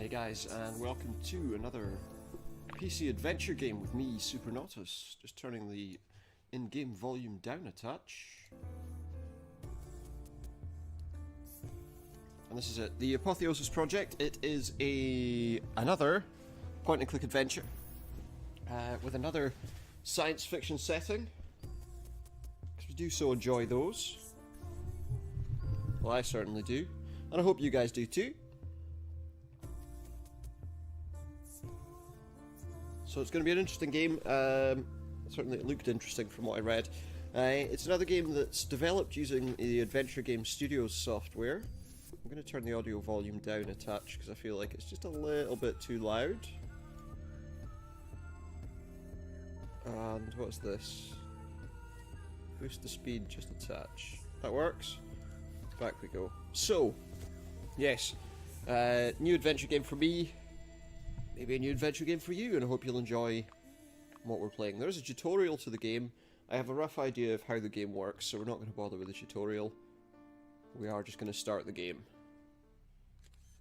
Hey guys, and welcome to another PC adventure game with me, Supernautus. Just turning the in-game volume down a touch. And this is it, the Apotheosis project. It is another point-and-click adventure with another science fiction setting, because we do so enjoy those. Well, I certainly do, and I hope you guys do too. So it's going to be an interesting game. Certainly it looked interesting from what I read. It's another game that's developed using the Adventure Game Studios software. I'm going to turn the audio volume down a touch because I feel like it's just a little bit too loud. And what's this? Boost the speed just a touch. That works. Back we go. So, yes, new adventure game for me. Maybe a new adventure game for you, and I hope you'll enjoy what we're playing. There is a tutorial to the game. I have a rough idea of how the game works, so we're not going to bother with the tutorial. We are just going to start the game.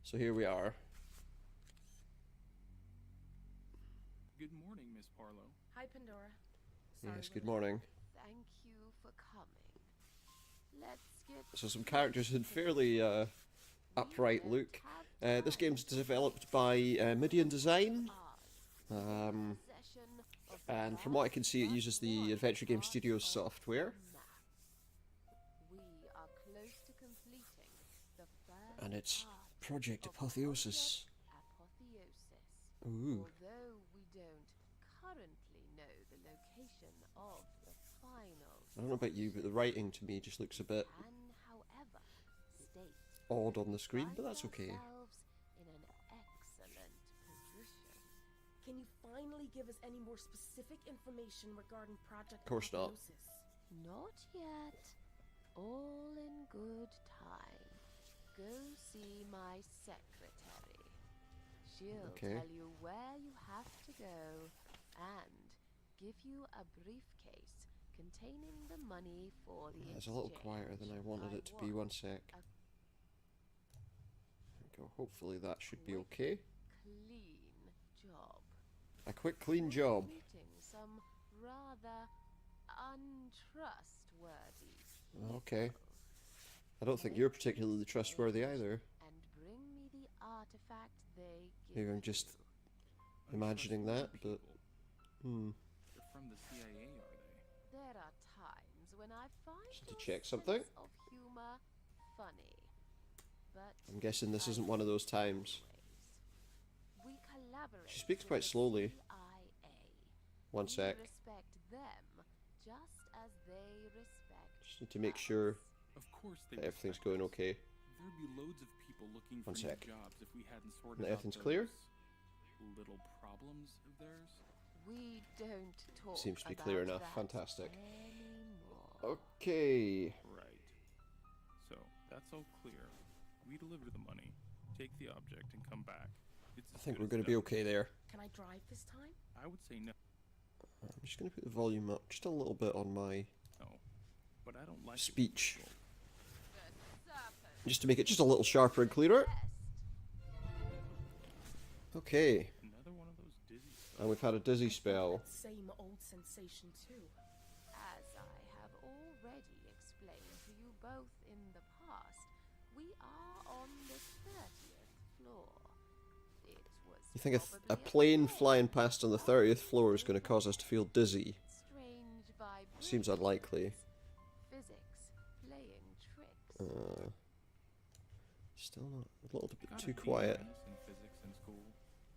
So here we are. Good morning, Miss Parlow. Hi, Pandora. Sorry, Yes, good morning. Thank you for coming. Let's get So some characters in fairly upright look. This game's developed by Midian Design. And from what I can see, it uses the Adventure Game Studios software. We are close to completing the first And it's part Project of Apotheosis. Apotheosis. Ooh. Although we don't currently know the location of the final I don't know about you, but the writing to me just looks a bit can, however, state odd on the screen, but that's okay. ourselves in an excellent position. Can you finally give us any more specific information regarding Project Of course not. Apotheosis? Not yet. All in good time. Go see my secretary. She'll Okay. tell you where you have to go and give you a briefcase containing the money for the It's a little exchange. quieter than I wanted it to be. One sec. There we go. Hopefully that should be okay. Clean job. A quick, clean job. Meeting some rather untrustworthy Okay. people. I don't think you're particularly trustworthy either. And bring me the artifact they give Maybe I'm just imagining that, but They're from the CIA, are they? There are times when I find Just to your check something. sense of humor funny, but I'm guessing this isn't one of those times. we collaborate. She speaks with quite the slowly. CIA. One We sec. respect them just as they respect Just need to make sure Of course they that everything's respect going us. okay. There'd be loads of people looking for One new sec. jobs if we hadn't sorted And out everything's those clear? little problems of theirs. We don't talk Seems to be clear about enough. that Fantastic. anymore. Okay. Right. So, that's all clear. We deliver the money, take the object, and come back. It's I as think good we're as going to be done. okay there. Can I drive this time? I would say no, I'm just going to put the volume up just a little bit on my but I don't like speech. It. Just to make it just a little sharper and clearer. Okay. Another one of those dizzy spells. And we've had a dizzy spell. That same old sensation too. As I have already explained to you both in the past, we are on the 30th floor. It was You think a probably plane mistake. flying past on the 30th floor is going to cause us to feel dizzy? Strange vibrations. Seems unlikely. Physics playing tricks. Still not a little bit Got too a quiet. D- in physics in school,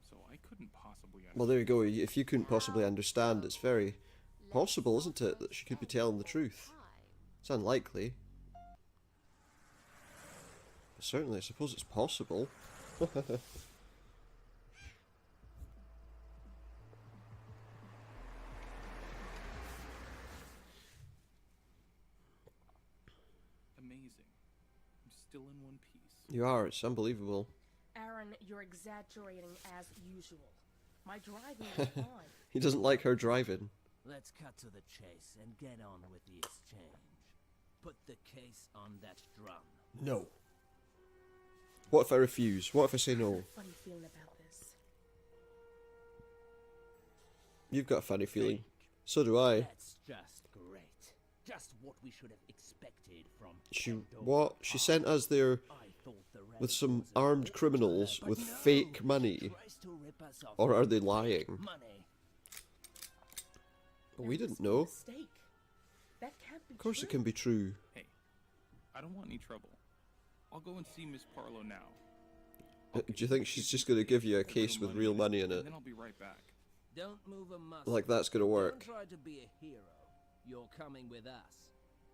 so I couldn't possibly Well, there you go. If you couldn't possibly understand, it's very possible, isn't it, that she could be telling the truth? It's unlikely. But certainly, I suppose it's possible. Amazing. I'm still in one piece. You are. It's unbelievable. Aaron, you're exaggerating as usual. My driving is fine. He doesn't like her driving. Let's cut to the chase and get on with the exchange. Put the case on that drum. No. What if I refuse? What if I say I have no? a funny feeling about this. You've got a funny feeling. So do I. That's just great. Just what we should have expected from She Pandora. what? She sent us there I thought the with relic some was a armed good criminals but with no, fake she money. tries to rip us off Or are with they fake lying? money. But we There didn't must be a know. mistake. That can't be Of course it true. can be true. Hey, I don't want any trouble. I'll go and see Miss Parlow now. Do you think she's just going to give you a case with real money in And it? then I'll be right back. Don't move a muscle. Like that's going to work? Don't try to be a hero. You're coming with us.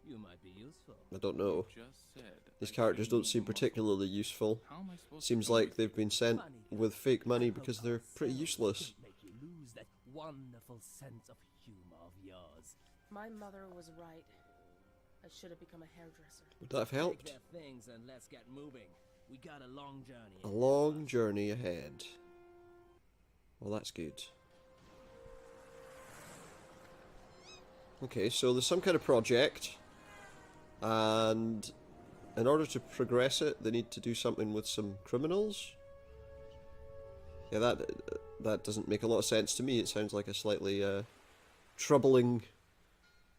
You might be useful. I don't know. Just said These I characters couldn't don't seem move a muscle. particularly useful. How am I supposed to Seems go like with they've been sent Funny with guy. fake money Help because they're pretty ourselves useless. could make you lose that wonderful sense of humor of yours. My mother was right. I should have become a hairdresser. Would that have Take helped? their things and let's get moving. We got a long journey. A long journey ahead. Well, that's good. Okay, so there's some kind of project, and in order to progress it, they need to do something with some criminals. Yeah, that doesn't make a lot of sense to me. It sounds like a slightly troubling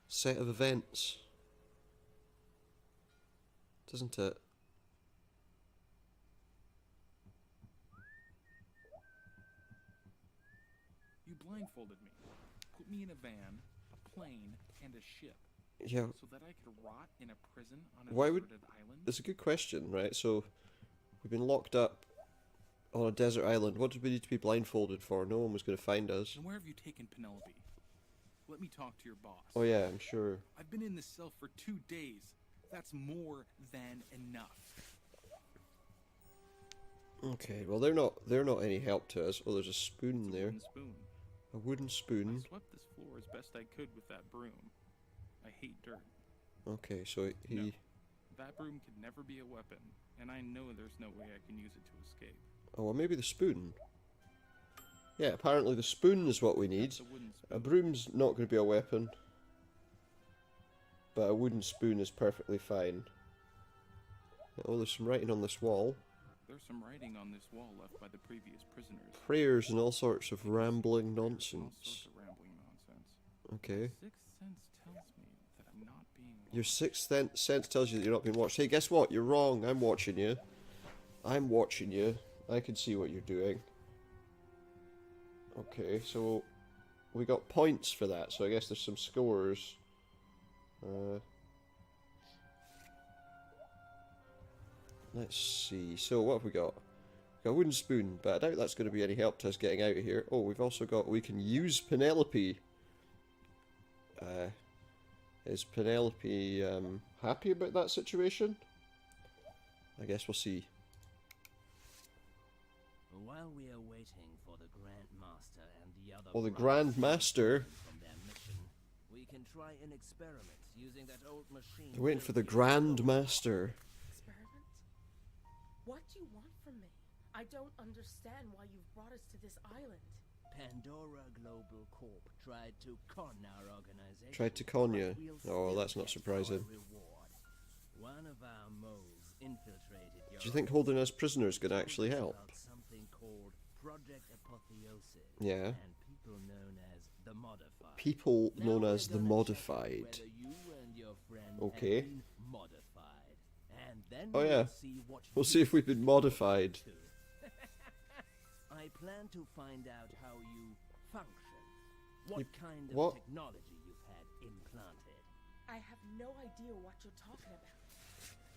set of events, doesn't it? You blindfolded me. Put me in a van, a plane, and a ship. Yeah. So that I could rot in a prison on a Why would- deserted island? It's a good question, right? So, we've been locked up on a desert island. What did we need to be blindfolded for? No one was going to find us. And where have you taken Penelope? Let me talk to your boss. Oh yeah, I'm sure. I've been in this cell for 2 days. That's more than enough. Okay, well they're not any help to us. Oh, there's a spoon It's a there. wooden spoon. A wooden I spoon. swept this floor as best I could with that broom. I hate dirt. Okay, so he... No. That broom could never be a weapon, and I know there's no way I can use it to escape. Oh, well maybe the spoon. Yeah, apparently the spoon is what we need. It's a wooden A spoon. broom's not going to be a weapon. But a wooden spoon is perfectly fine. Oh, there's some writing on this wall. There's some writing on this wall left by the previous prisoners. Prayers and all sorts of rambling All nonsense. sorts of rambling nonsense. Okay. Sixth sense tells me that I'm not being Your watched. sixth sense tells you that you're not being watched. Hey, guess what? You're wrong. I'm watching you. I'm watching you. I can see what you're doing. Okay, so we got points for that, so I guess there's some scores. Let's see. So what have we got? We got a wooden spoon, but I doubt that's going to be any help to us getting out of here. Oh, we've also got... We can use Penelope. Is Penelope happy about that situation? I guess we'll see. While we are waiting for the Grand Master and the other Oh, the brothers Grand Master. from their mission, we can try an experiment using that old machine. They're waiting for the built Grand Master. Experiment? What do you want from me? I don't understand why you've brought us to this island. Pandora Global Corp tried to con our organization. Tried to con you? but we'll Oh, still that's not get surprising. our reward. One of our moles infiltrated your Do you think holding us prisoners can actually help? about something called Project Apotheosis. Yeah. And people known as the Modified. People Now known we're as the gonna check Modified. whether you and your friend Okay. have been modified. And then Oh, yeah. we'll see what We'll you see if we've been modified. to. I plan to find out how you function. What You- kind of what? technology you've had implanted. I have no idea what you're talking about.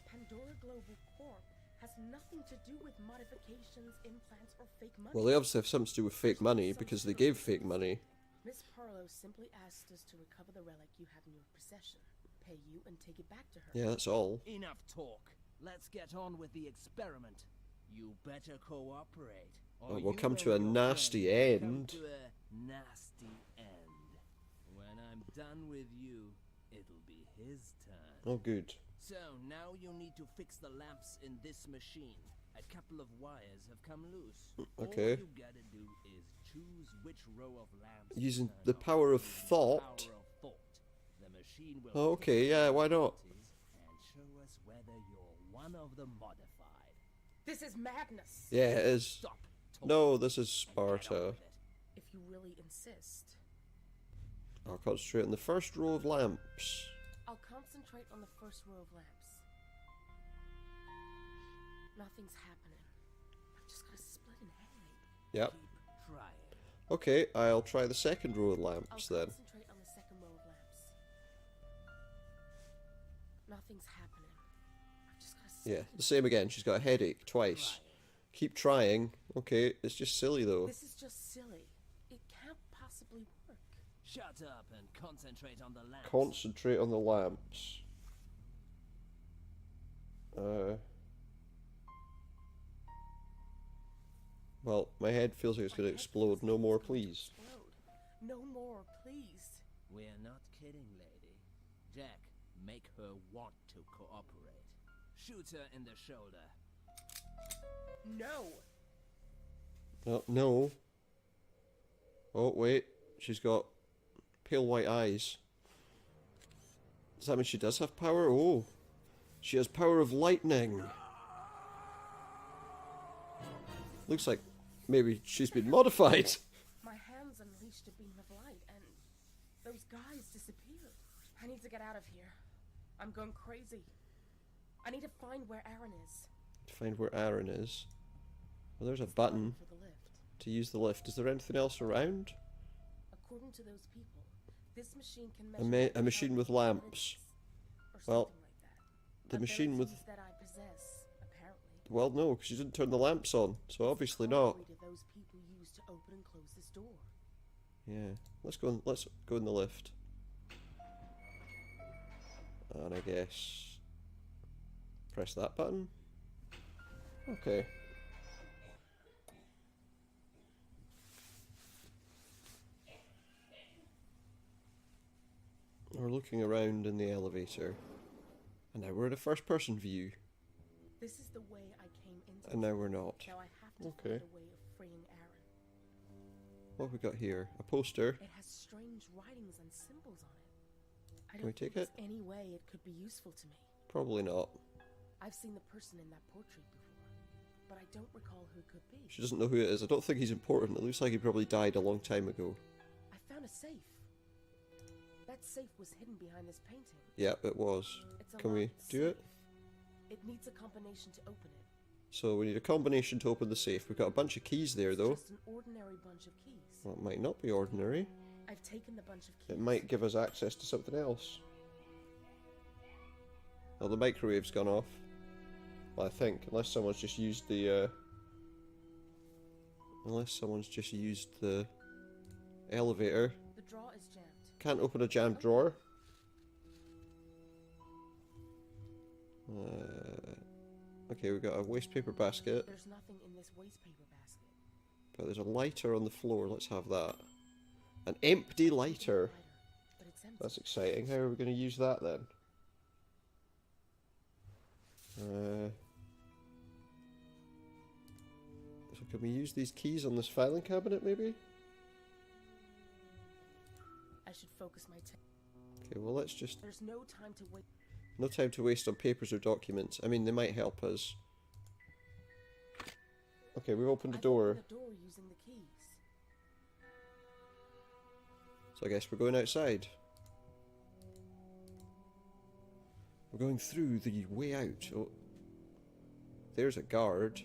Pandora Global Corp has nothing to do with modifications, implants, or fake money. Well, they obviously have something to do with fake money because they gave fake money. Miss Parlow simply asked us to recover the relic you have in your possession, pay you, and take it back to her. Yeah, that's all. Enough talk. Let's get on with the experiment. You better cooperate. Or We'll you come and to a your nasty friend will come end. to a nasty end. When I'm done with you, it'll be his turn. Oh, good. So now you need to fix the lamps in this machine. A couple of wires have come loose. Okay. All you gotta do is choose which row of lamps. to Using turn the on. power of Using the thought. power of thought. The machine will Oh, okay, fix yeah, the why not? properties and show us whether you're one of the modified. This is madness. Yeah, it is. Stop talking No, this is and get on Sparta. with it. If you really insist. I'll concentrate on the first row of lamps. I'll concentrate on the first row of lamps. Nothing's happening. I've just got a splitting headache. Yep. Keep trying. Okay, I'll try the second row of I'll lamps then. concentrate on the second row of lamps. Nothing's happening. I've just got a Yeah, splitting the same again. She's got a headache twice. Trying. Keep trying. Okay, it's just silly though. This is just silly. It can't possibly work. Shut up and concentrate on the lamps. Concentrate on the lamps. Well, my head feels like it's going to explode. No more, please. Explode. No more, please. We're not kidding, lady. Jack, make her want to cooperate. Shoot her in the shoulder. No. Oh, no. Oh, wait. She's got pale white eyes. Does that mean she does have power? Oh. She has power of lightning. Looks like maybe she's been modified. My hands unleashed a beam of light, and those guys disappeared. I need to get out of here. I'm going crazy. I need to find where Aaron is. To find where Aaron is. Well, there's a button For the lift. to use the lift. Is there anything else around? According to those people, this machine can A measure a machine with lamps. or Well, something like that. the machine with... Abilities that I possess, apparently. Well, no, because you didn't turn the lamps on, so obviously not. Contrary to those people use to open and close this door. Yeah, let's go in the lift. And I guess press that button. Okay. We're looking around in the elevator. And now we're in a first person view. This is the way I came into And now we're not. Now I have to Okay. find a way of freeing Aaron. What have we got here? A poster. It has strange writings and symbols on it. I Can don't we take think it? there's any way it could be useful to me. Probably not. I've seen the person in that portrait before, but I don't recall who it could be. She doesn't know who it is. I don't think he's important. It looks like he probably died a long time ago. I found a safe. That safe was hidden behind this painting. Yeah, it was. It's a Can we locked do it? safe. It needs a combination to open it. So we need a combination to open the safe. We've got a bunch of keys there It's though. just an ordinary bunch of keys. Well, it might not be ordinary. I've taken the bunch of keys. It might give us access to something else. Oh, the microwave's gone off. Well, I think, unless someone's just used the elevator. The drawer is jammed. Can't open a jammed drawer. Okay, we've got a waste paper basket, There's nothing in this waste paper basket. but there's a lighter on the floor. Let's have that. An empty lighter. But it's empty. That's exciting. How are we going to use that then? So can we use these keys on this filing cabinet maybe? I should focus my Okay, well let's just... There's no time to wait. No time to waste on papers or documents. I mean, they might help us. Okay, we've opened a I've door. opened the door using the keys. So I guess we're going outside. We're going through the way out. Oh, there's a guard.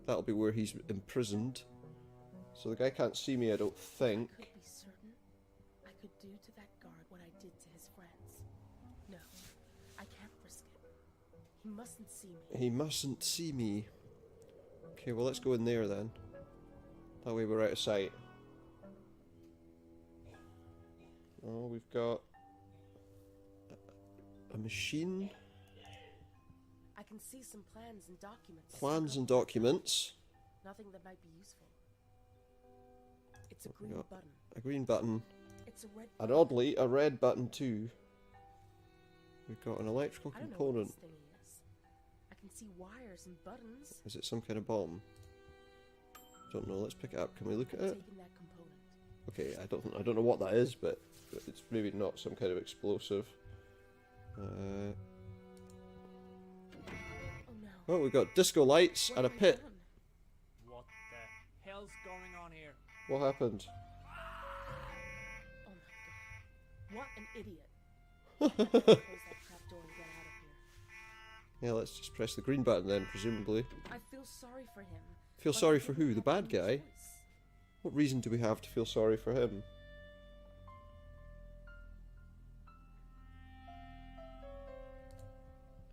That'll be where he's imprisoned. So the guy can't see me, I don't think. I could be certain I could do to that guard what I did to his friends. No, I can't risk it. He mustn't see me. He mustn't see me. Okay, well let's go in there then. That way we're out of sight. Oh, we've got a machine. I can see some plans and documents. Plans and documents. Nothing that might be useful. It's a What we green got? button. A green button. It's a red And button. oddly, a red button too. We've got an electrical I don't know component. what this thing is. I can see wires and buttons. Is it some kind of bomb? Don't know. Let's pick it up. Can we look at I'm it? taking that component. Okay, I don't know what that is, but it's maybe not some kind of explosive. Oh no. Oh, we've got disco lights What and a have I pit. done? What the hell's going on here? What happened? Oh my god. What an idiot. I better close that trapdoor and get out of here. Yeah, let's just press the green button then, presumably. I feel sorry for him. Feel but sorry he for didn't who? The have bad any guy? choice. What reason do we have to feel sorry for him?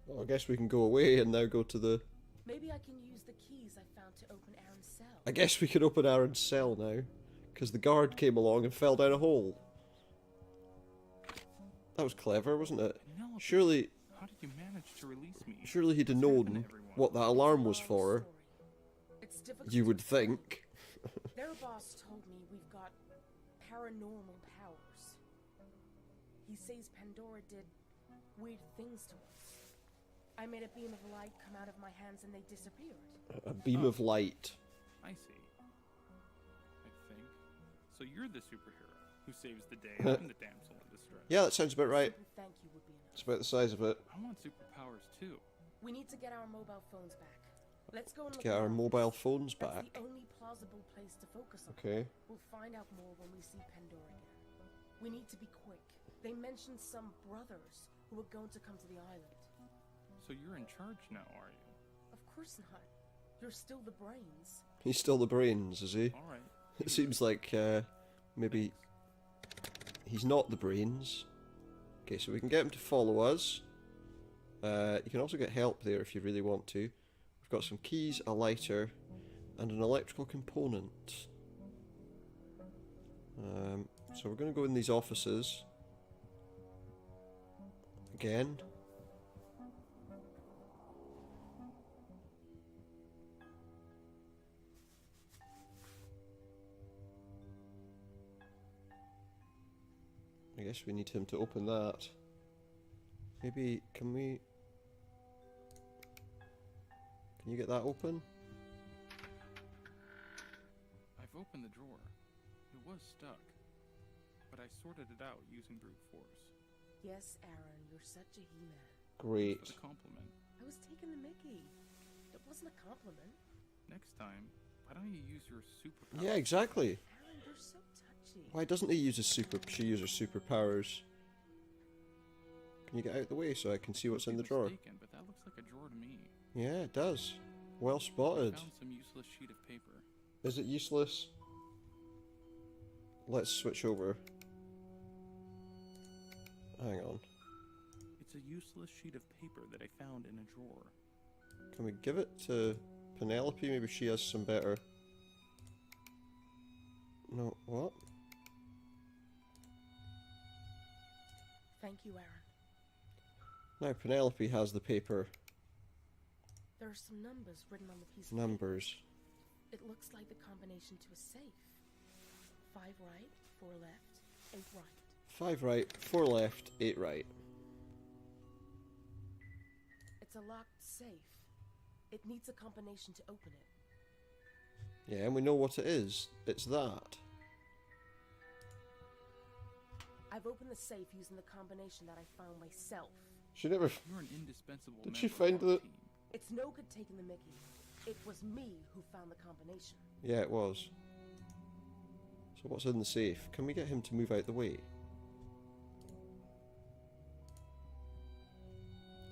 Well, I guess we can go away and now go to the... Maybe I can use the keys I found to open Aaron's cell. I guess we can open Aaron's cell now. Because the guard came along and fell down a hole. That was clever, wasn't it? Penelope, Surely, how did you manage to release me? surely he'd have What's happened to known everyone? what that alarm was Long for. story. It's difficult You to would explain. think. Their boss told me we've got paranormal powers. He says Pandora did weird things to us. I made a beam of light come out of my hands and they disappeared. A beam of light. I see. I think. So you're the superhero who saves the day and the damsel in distress. Yeah, that sounds about right. Simple thank you would be enough. It's about the size of it. I want superpowers too. We need to get our mobile phones back. Let's go and look Get our around. mobile phones That's back. the only plausible place to focus on. Okay. We'll find out more when we see Pandora again. We need to be quick. They mentioned some brothers who were going to come to the island. So you're in charge now, are you? Of course not. You're still the brains. He's still the brains, is he? All right. It seems like maybe he's not the brains. Okay, so we can get him to follow us. You can also get help there if you really want to. We've got some keys, a lighter, and an electrical component. So we're going to go in these offices. Again. I guess we need him to open that. Maybe, can we... Can you get that open? I've opened the drawer. It was stuck. But I sorted it out using brute force. Yes, Aaron, you're such a he-man. Great. For the compliment. I was taking the mickey. It wasn't a compliment. Next time, why don't you use your superpower? Yeah, exactly. Aaron, you're so touchy. Why doesn't he use his she uses superpowers? Can you get out of the way so I can see what's in the drawer? Mistaken, but that looks like a drawer to me. Yeah, it does. Well I spotted. found some useless sheet of paper. Is it useless? Let's switch over. Hang on. It's a useless sheet of paper that I found in a drawer. Can we give it to Penelope? Maybe she has some better... No, what? Thank you, Aaron. Now Penelope has the paper. There are some numbers written on the piece of Numbers. paper. It looks like the combination to a safe. 5 right, 4 left, 8 right. 5 right, 4 left, 8 right. It's a locked safe. It needs a combination to open it. Yeah, and we know what it is. It's that. I've opened the safe using the combination that I found myself. She never... You're an indispensable Did member she of find our the- team. It's no good taking the mickey. It was me who found the combination. Yeah, it was. So what's in the safe? Can we get him to move out the way?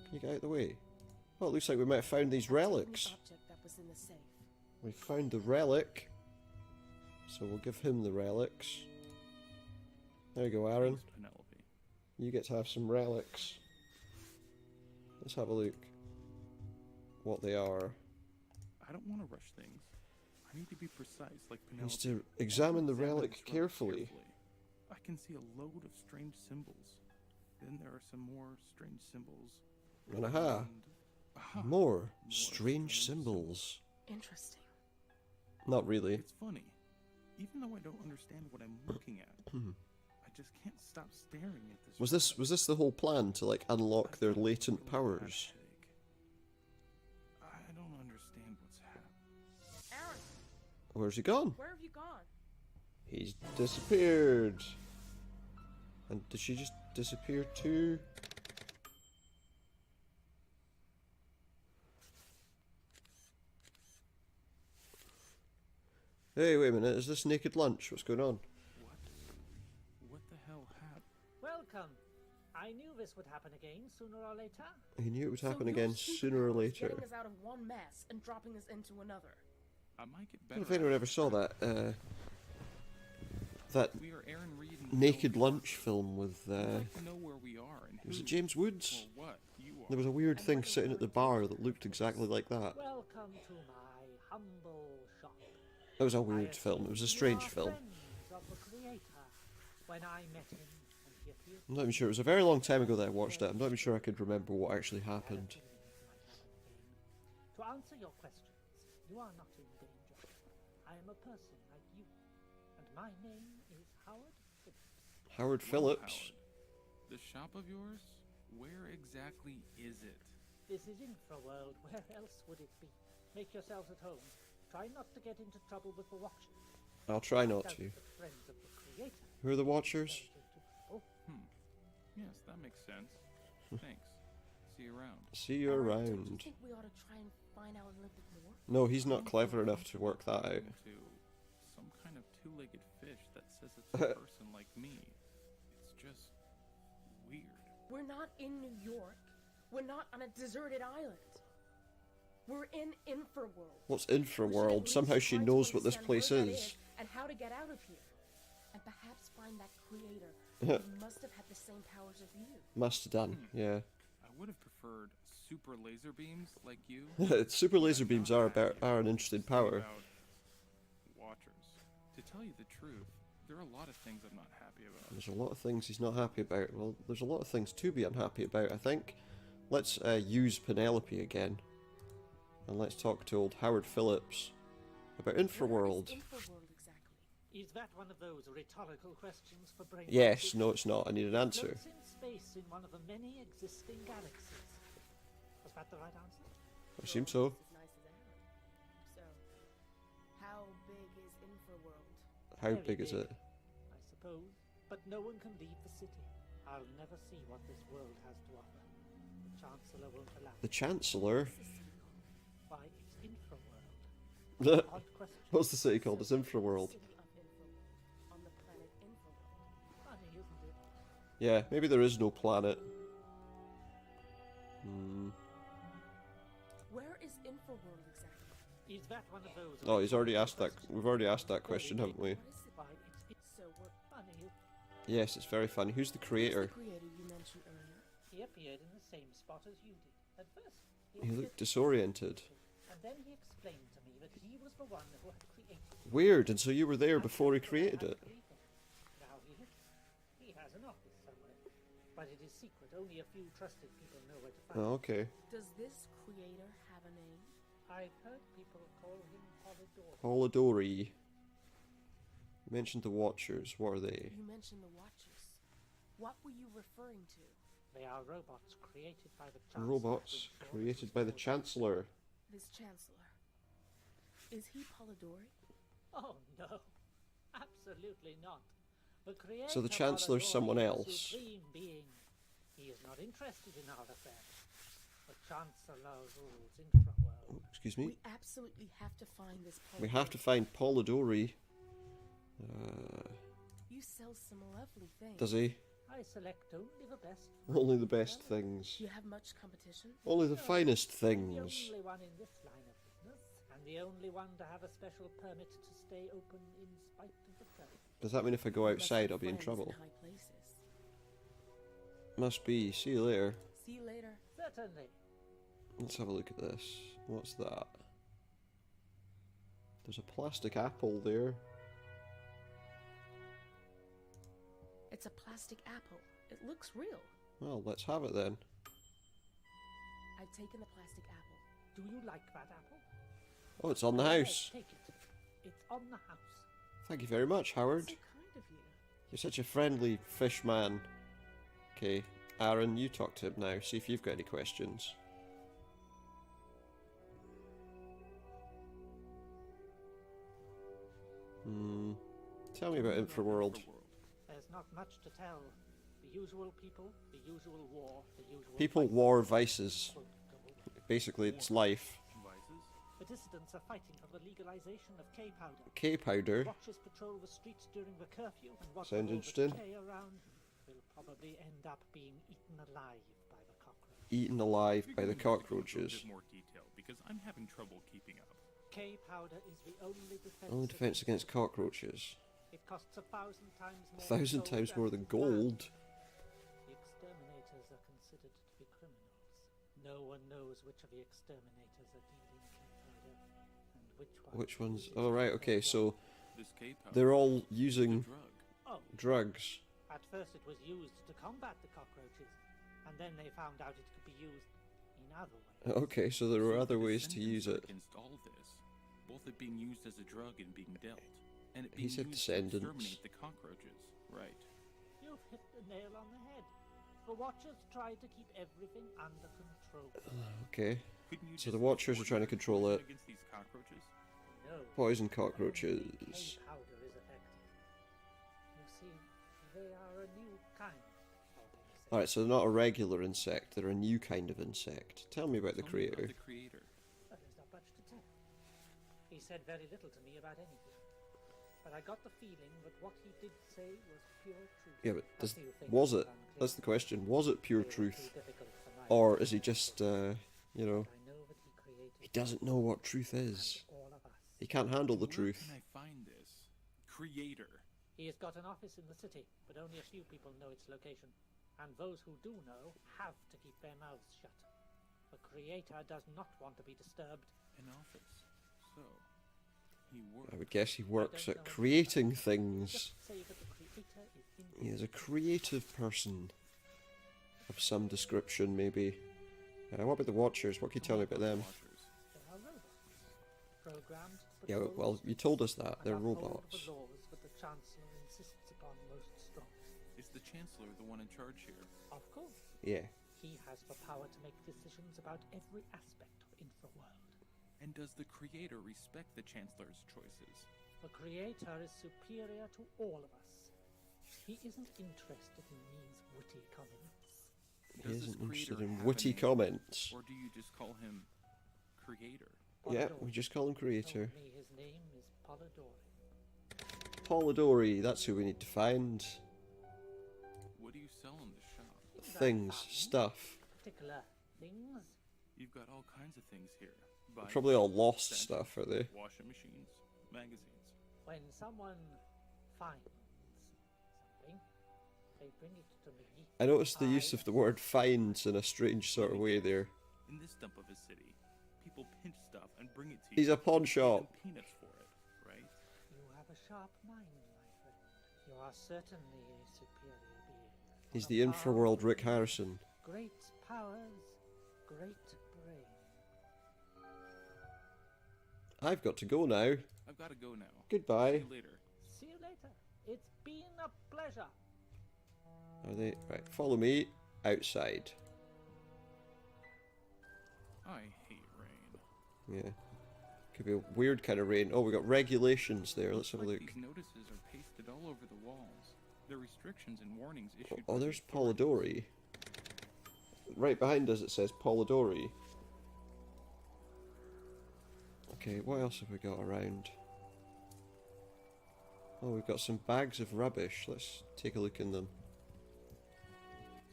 Can you get out the way? Well, it looks like we might have found these I've taken relics. The object that was in the safe. We found the relic. So we'll give him the relics. There you go, Aaron. Thanks, Penelope. You get to have some relics. Let's have a look. What they are. I don't want to rush things. I need to be precise, like Penelope. Needs to examine the relic this carefully. I can see a load of strange symbols. Then there are some more strange symbols. And aha! And, aha, More strange symbols. Interesting. Not really. It's funny. Even though I don't understand what I'm looking at, I just can't stop staring at this. Was this the whole plan to like unlock their latent powers? I don't understand what's happening. Aaron, Where's he gone? where have you gone? He's disappeared. And did she just disappear too? Hey, wait a minute, is this naked lunch? What's going on? What the hell happened? Welcome. I knew this would happen again sooner or later. He knew it would happen So again your sooner or superpower is later. Getting us out of one mess and dropping us into another. I might get I better. don't know if anyone at ever it. saw that We are Aaron Reed and naked Bill lunch film with, We'd like to know where we are and was who it James Woods? or what you are. There was a weird thing sitting at the bar that looked exactly like that. Welcome to my humble shop. That was a weird film. It was a strange film. Of the creator. When I met him and he appeared I'm not even sure. It was a very long time ago that I watched it. I'm not even sure I could remember what actually happened. To answer your questions, you are not in danger. I am a person like you, and my name is Howard Phillips. Howard Well, Phillips. Howard, the shop of yours? Where exactly is it? This is infra-world. Where else would it be? Make yourselves at home. Try not to get into trouble with the Watchers. I'll try not Doubt to. the friends of the creator. Who are the Watchers? Oh, Yes, that makes sense. Thanks. See you around. See you Don't you around. think we ought to try and find out a little bit more? No, he's not clever enough to work that out. To some kind of two-legged fish that says it's a person like me. It's just weird. We're not in New York. We're not on a deserted island. We're in infra-world. What's We should at infra-world? least Somehow she try to knows what this understand place where that is. and how to get out of here. And perhaps find that creator who must have had the same powers as you. Must have done, yeah. I would have preferred super laser beams like you. Super laser beams are an interesting power. About Watchers. To tell you the truth, there are a lot of things I'm not happy about. There's a lot of things he's not happy about. Well, there's a lot of things to be unhappy about, I think. Let's use Penelope again. And let's talk to old Howard Phillips about Where infra-world. is infra-world exactly? is that one of those rhetorical questions for brain? Yes, no it's not. I need an answer. Floats in space in one of the many existing galaxies. Was that the right answer? I assume so. As nice as Aaron. So, how big is infra-world? How Very big is big. it? I suppose. But no one can leave the city. I'll never see what this world has to offer. The Chancellor won't allow The it. Chancellor? Why, it's infra-world. What's Odd question. the city called? It's infra-world. City of infra-world. On the planet infra-world. Funny, isn't it? Yeah, maybe there is no planet. Hmm. Where is infra-world exactly? Is that one of those? Oh, he's already asked that. questions? We've already asked that question, haven't we? What is it? Why, it's So, we're... funny. Yes, it's very funny. Who's the Who's creator? the creator you mentioned earlier? He appeared in the same spot as you did. At first, He looked appeared disoriented. and then he explained to me that he was the one who had created it. Weird, and so you were there before he created it. Now he has an office somewhere, but it is secret. Only a few trusted people know where to find Oh, it. okay. Does this creator have a name? I've heard people call him Polidori. Polidori. You mentioned the Watchers. What are they? You mentioned the Watchers. What were you referring to? They are robots created by the Chancellor. Robots to ensure created his by the order. Chancellor. This Chancellor. Is he Polidori? Oh no, absolutely not. The creator So the Chancellor's Polidori someone is a else. supreme being. He is not interested in our affairs. The Chancellor rules infra-world. Oh, excuse me. We absolutely have to find this Polidori. We have to find Polidori. You sell some lovely things. Does he? I select only the best. Only the best things. Do you have much competition? Only the finest I'm the things. only one in this line of business, and the only one to have a special permit to stay open in spite of the traffic. Does that mean if I go You must outside have I'll be in friends trouble? high places. Must be. See you later. See you later. Certainly. Let's have a look at this. What's that? There's a plastic apple there. It's a plastic apple. It looks real. Well, let's have it then. I've taken the plastic apple. Do you like that apple? Oh, it's on the Yes, house. take it. It's on the house. Thank you very much, Howard. So kind of you. You're such a friendly fish man. Okay, Aaron, you talk to him now. See if you've got any questions. Tell me about infra-world. There's not much to tell. The usual people, the usual war, the usual People, vices. war, vices. Quote, gold. Basically, it's life. Vices? The dissidents are fighting for the legalization of K-powder. K-powder. Watchers patrol the streets during the curfew, and what Sounds all interesting. the K around will probably end up being eaten alive by the cockroach. Eaten alive Could you by the go into a cockroaches. bit more detail, because I'm having trouble keeping up. K-powder is the only defense. Only defense against cockroaches. It costs 1,000 times more. 1,000 times more than gold. The exterminators are considered to be criminals. No one knows which of the exterminators are dealing K-powder and Which ones? Oh, right, okay, so This K-powder they're all is a using drug. Oh, drugs. at first it was used to combat the cockroaches, and then they found out it could be used in other ways. Okay, so there were So other the ways to use descendants are it. Against all this, both it being used as a drug and being dealt, and it He being said used descendants. to exterminate the cockroaches. Right. You've hit the nail on the head. The Watchers try to keep everything under control. Okay. Couldn't you So just the Watchers are trying to coordinate control poison it. against these cockroaches? No. Poison only cockroaches. K-powder is effective. You see, they are a new kind of insect. Alright, so they're not a regular insect, they're a new kind of insect. Tell me about the Tell me about creator. The creator. Well, there's not much to tell. He said very little to me about anything. But I got the feeling that what he did say was pure truth. Yeah, but A few things was it? were unclear. That's the question. Was it pure They were truth? too difficult for my Or mind. is he just, you know, I know that he created he doesn't know what truth is. and all of us. He can't handle the Where truth. can I find this creator? He has got an office in the city, but only a few people know its location. And those who do know have to keep their mouths shut. The creator does not want to be disturbed. An office. So, he works. I would guess he works at creating things. Just say that the creator is He is a interested. creative person of some description, maybe. What about the Watchers? What can you tell me about them? Watchers. They are robots, programmed to Yeah, patrol well, the you told us that. and They're uphold robots. the laws that the Chancellor insists upon most strongly. Is the Chancellor the one in charge here? Of course, Yeah. he has the power to make decisions about every aspect of infra-world. And does the creator respect the Chancellor's choices? The creator is superior to all of us. He isn't interested in these witty comments. He Does this isn't interested creator in have a witty name? comments. Or do you just call him creator? Yeah, Polidori we just call him creator. told me his name is Polidori. Polidori, that's who we need to find. What do you sell in the shop? Things, stuff. Particular things. You've got all kinds of things here. Bikes, Probably all lost sandals, stuff, are they? Washing machines, magazines. When someone finds something, they bring it to me. I noticed the use of the word finds in a strange sort of way there. In this dump of a city, people pinch stuff and bring it to you. He's a pawn and pay shop. them peanuts for it, right? You have a sharp mind, my friend. You are certainly a superior being. He's On the a infra-world far Rick greater- Harrison. Great powers, great brain. I've got to go now. I've got to go now. Goodbye. See you later. See you later. It's been a pleasure. Are they? Right, follow me outside. I hate rain. Yeah. Could be a weird kind of rain. Oh, we got regulations there. Let's have a Looks look. like these notices are pasted all over the walls. They're restrictions and warnings issued. Oh, by the there's authorities. Polidori. Right behind us it says Polidori. Okay, what else have we got around? Oh, we've got some bags of rubbish. Let's take a look in them.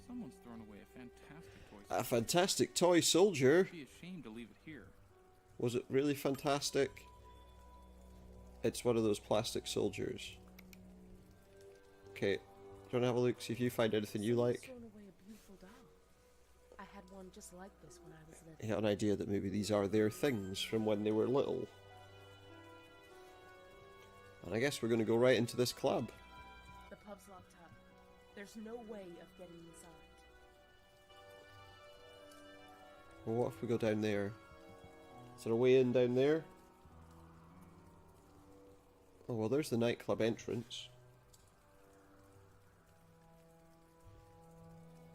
Someone's thrown away a fantastic toy. A fantastic toy soldier. I'd be ashamed to leave it here. Was it really fantastic? It's one of those plastic soldiers. Okay, do you want to have a look, see if you find anything you Someone's like? thrown away a beautiful doll. I had one just like this when I was little. I got an idea that maybe these are their things from when they were little. And I guess we're going to go right into this club. The pub's locked up. There's no way of getting inside. Well, what if we go down there? Is there a way in down there? Oh, well, there's the nightclub entrance.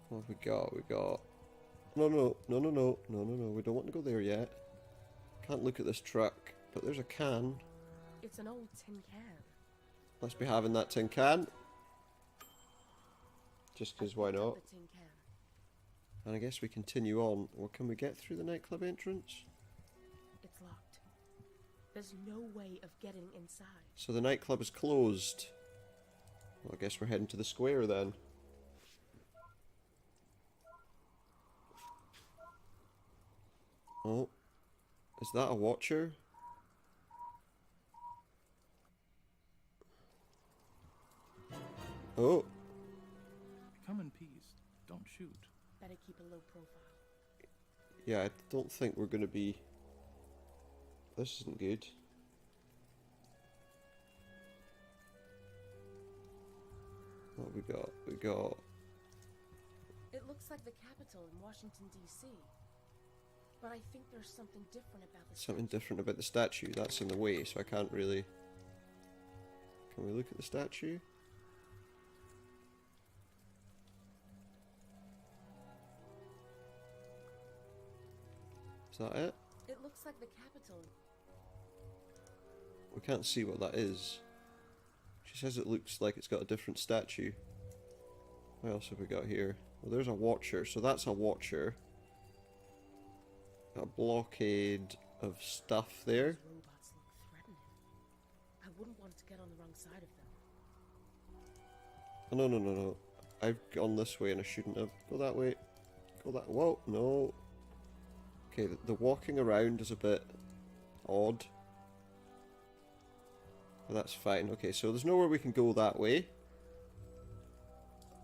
What have we got? We got... No, no, no, no, no, no, no, no. We don't want to go there yet. Can't look at this truck, but there's a can. It's an old tin can. Let's be having that tin can. Just because why I picked up not? the tin can. And I guess we continue on. Or can we get through the nightclub entrance? It's locked. There's no way of getting inside. So the nightclub is closed. Well, I guess we're heading to the square then. Oh. Is that a watcher? Oh. Come in peace. Don't shoot. Better keep a low profile. Yeah, I don't think we're gonna be... This isn't good. What have we got? We got... It looks like the Capitol in Washington, D.C. But I think there's something different about the Something statue. different about the statue. That's in the way, so I can't really... Can we look at the statue? Is that it? It looks like the Capitol. We can't see what that is. She says it looks like it's got a different statue. What else have we got here? Well, there's a watcher, so that's a watcher. A blockade of stuff there. Those robots look threatening. I wouldn't want to get on the wrong side of them. Oh, no. I've gone this way and I shouldn't have. Go that way. Go that... Whoa, no. Okay, the walking around is a bit odd. But that's fine. Okay, so there's nowhere we can go that way.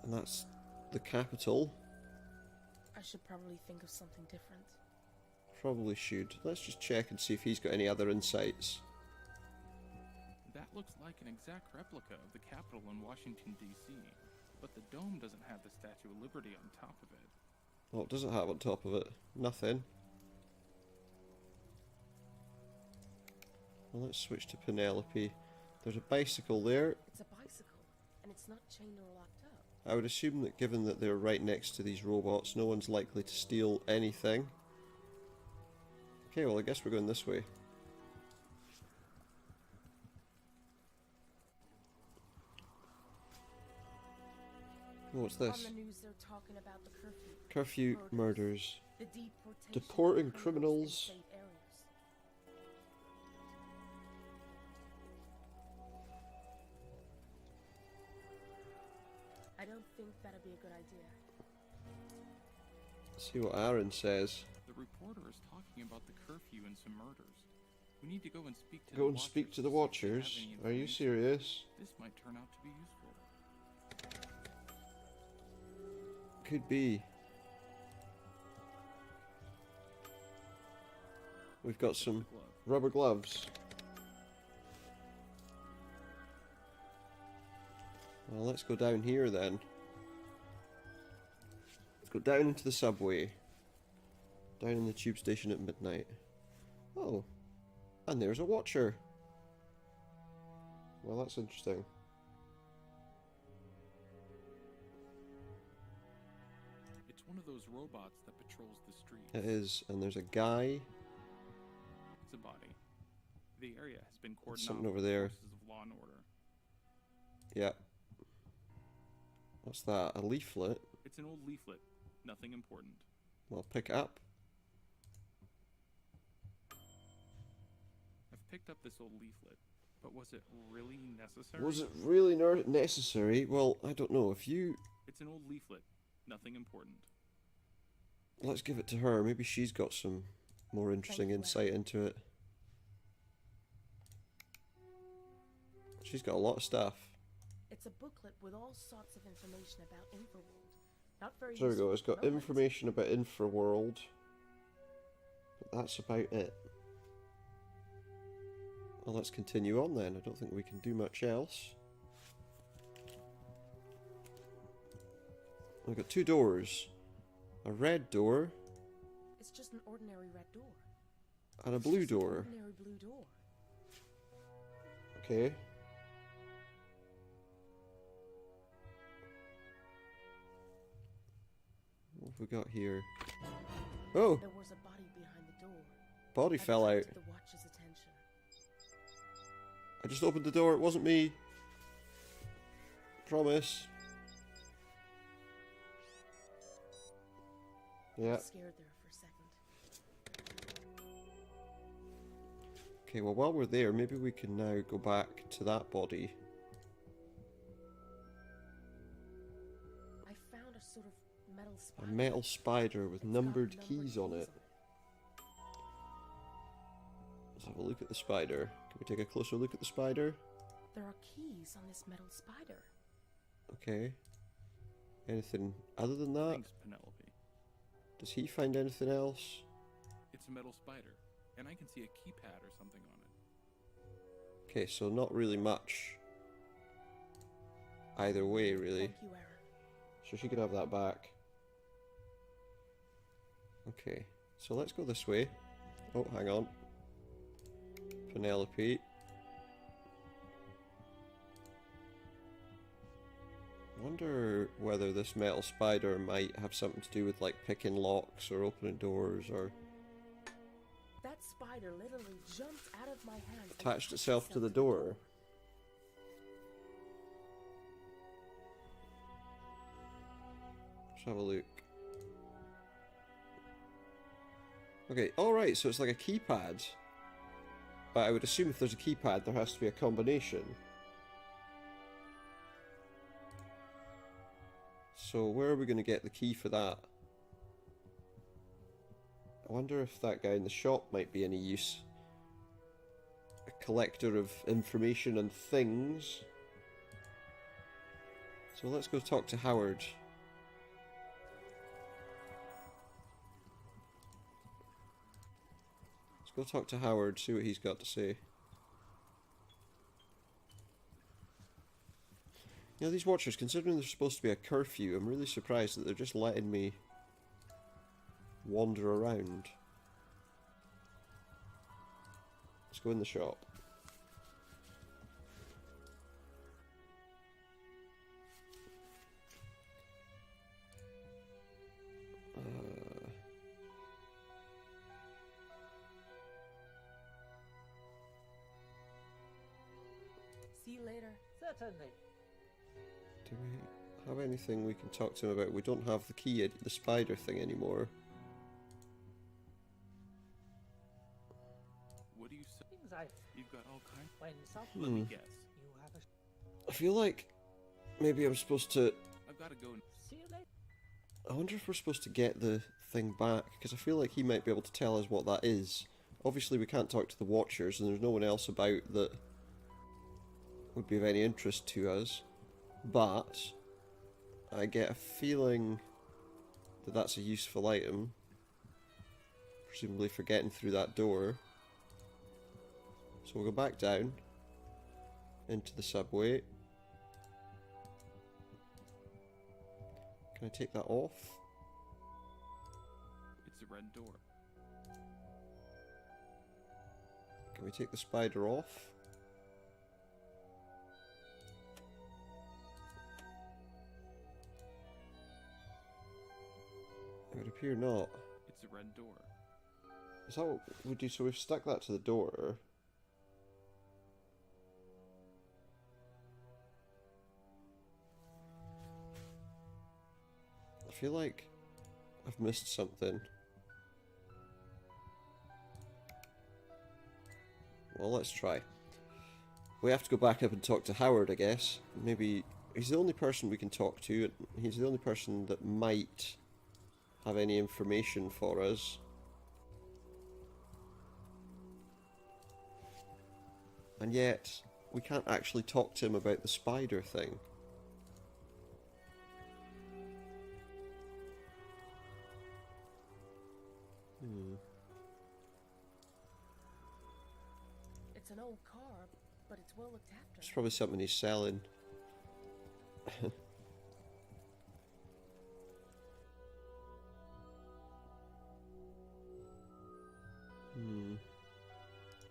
And that's the Capitol. I should probably think of something different. Probably should. Let's just check and see if he's got any other insights. That looks like an exact replica of the Capitol in Washington, D.C., but the dome doesn't have the Statue of Liberty on top of it. What does it have on top of it? Nothing. Well, let's switch to Penelope. There's a bicycle there. It's a bicycle, and it's not chained or locked up. I would assume that given that they're right next to these robots, no one's likely to steal anything. Okay, well I guess we're going this way. Oh, what's this? On the news, they're talking about the curfew. Curfew murders. The deportation Deporting of criminals. in safe areas. I don't think that'd be a good idea. See what Aaron says. The reporter is talking about the curfew and some murders. We need to go and speak to Go and speak to the Watchers. Are you serious? This might turn out to be useful. Could be. We've got some Glove. rubber gloves. Well, let's go down here then. Let's go down into the subway. Down in the tube station at midnight. Oh. And there's a watcher. Well, that's interesting. It's one of those robots that patrols the streets. It is, and there's a guy. It's a body. The area has been cordoned Something off over with there. forces of law and order. Yeah. What's that? A leaflet? It's an old leaflet. Nothing important. Well, pick it up. I've picked up this old leaflet, but was it really necessary? Was it really necessary? Well, I don't know. If you... It's an old leaflet. Nothing important. Let's give it to her. Maybe she's got some more interesting you, insight into it. She's got a lot of stuff. It's a booklet with all sorts of information about infra-world. Not very There we go. useful It's got for robots. information about infra-world. But that's about it. Well, let's continue on then. I don't think we can do much else. We've got two doors. A red door It's just an ordinary red door. and a It's blue just an door. ordinary blue door. Okay. What have we got here? Oh! There was a body behind the door. Body fell out. Attracted the Watcher's attention. I just opened the door. It wasn't me. Promise. Yeah. Scared there for a second. Okay, well while we're there, maybe we can now go back to that body. I found a sort of metal A spider. metal spider with It's got numbered numbered keys on it. Let's have a look at the spider. Can we take a closer look at the spider? There are keys on this metal spider. Okay. Anything other than that? Thanks, Penelope. Does he find anything else? It's a metal spider, and I can see a keypad or something on it. Okay, so not really much. Either way, really. Thank you, Aaron. So she can have that back. Okay, so let's go this way. Oh, hang on. Penelope. I wonder whether this metal spider might have something to do with like picking locks or opening doors, or That spider literally jumped out of my hands. and attached pushed itself to the door. Let's have a look. Okay, alright, so it's like a keypad. But I would assume if there's a keypad, there has to be a combination. So where are we going to get the key for that? I wonder if that guy in the shop might be any use. A collector of information and things. So let's go talk to Howard. Let's go talk to Howard, see what he's got to say. You know, these watchers, considering there's supposed to be a curfew, I'm really surprised that they're just letting me wander around. Let's go in the shop. See you later. Certainly. Do we have anything we can talk to him about? We don't have the key, the spider thing anymore. What do you say? Things I You've got all kinds. when some Let me Hmm. guess. you have a I feel like maybe I'm supposed to... I've got to go. see you later. I wonder if we're supposed to get the thing back, because I feel like he might be able to tell us what that is. Obviously we can't talk to the watchers, and there's no one else about that would be of any interest to us. But I get a feeling that that's a useful item, presumably for getting through that door. So we'll go back down into the subway. Can I take that off? It's a red door. Can we take the spider off? It would appear not. It's a red door. Is that what we do? So we've stuck that to the door. I feel like I've missed something. Well, let's try. We have to go back up and talk to Howard, I guess. Maybe he's the only person we can talk to, and he's the only person that might have any information for us. And yet, we can't actually talk to him about the spider thing. It's an old car, but it's well looked after. It's probably something he's selling.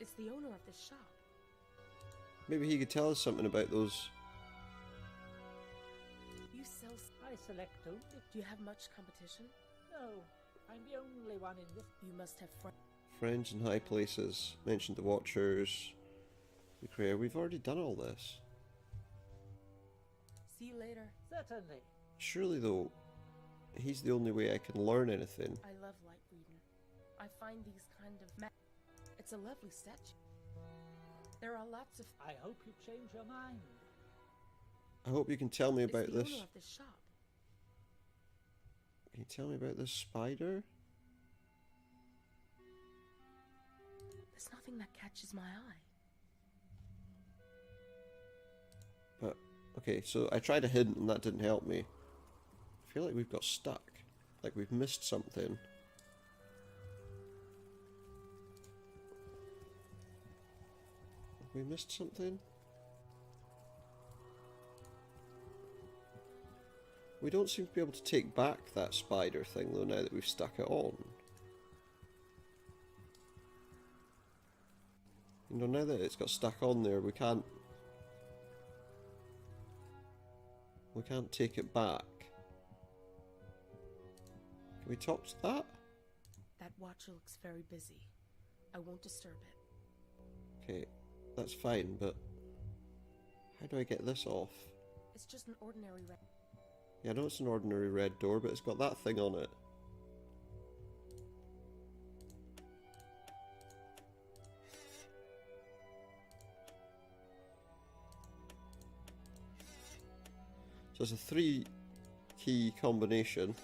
It's the owner of this shop. Maybe he could tell us something about those. You sell. I select two. Do you have much competition? No, I'm the only one in this. You must have friends. Friends in high places. Mentioned the Watchers. The Creator. We've already done all this. See you later. Certainly. Surely, though, he's the only way I can learn anything. I love light reading. I find these kind of it's a lovely statue. There are lots of. I hope you change your mind. I hope you can tell me about It's the this. owner of this shop. Can you tell me about this spider? There's nothing that catches my eye. But, okay, so I tried a hint and that didn't help me. I feel like we've got stuck. Like we've missed something. Have we missed something? We don't seem to be able to take back that spider thing though now that we've stuck it on. You know, now that it's got stuck on there, we can't take it back. Can we talk to that? That watcher looks very busy. I won't disturb it. Okay, that's fine, but how do I get this off? It's just an ordinary red. Yeah, I know it's an ordinary red door, but it's got that thing on it. So it's a 3-key combination.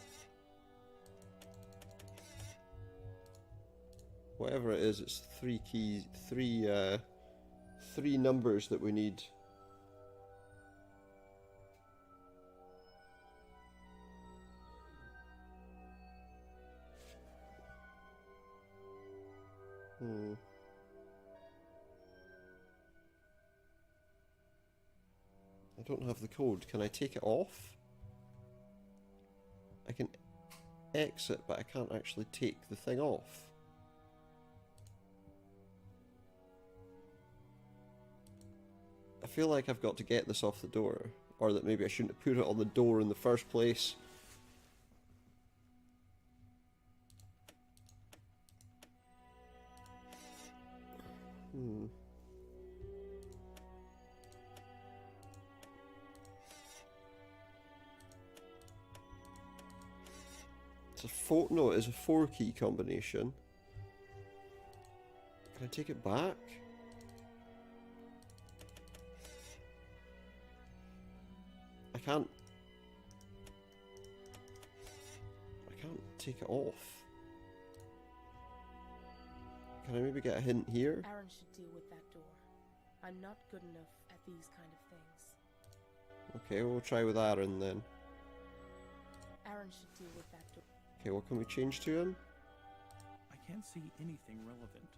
Whatever it is, it's 3 keys, three numbers that we need. I don't have the code. Can I take it off? I can exit, but I can't actually take the thing off. I feel like I've got to get this off the door, or that maybe I shouldn't have put it on the door in the first place. No, it is a 4-key combination. Can I take it back? I can't take it off. Can I maybe get a hint here? Aaron should deal with that door. I'm not good enough at these kind of things. Okay, we'll try with Aaron then. Aaron should deal with that door. Okay, what can we change to him? I can't see anything relevant.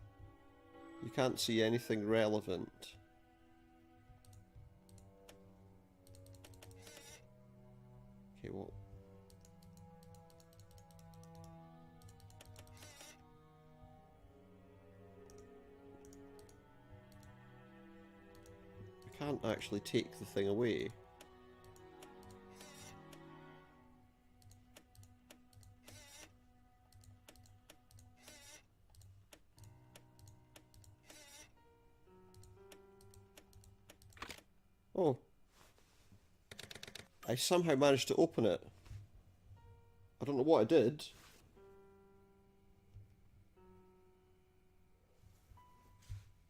You can't see anything relevant. Okay, well... I can't actually take the thing away. Oh. I somehow managed to open it. I don't know what I did.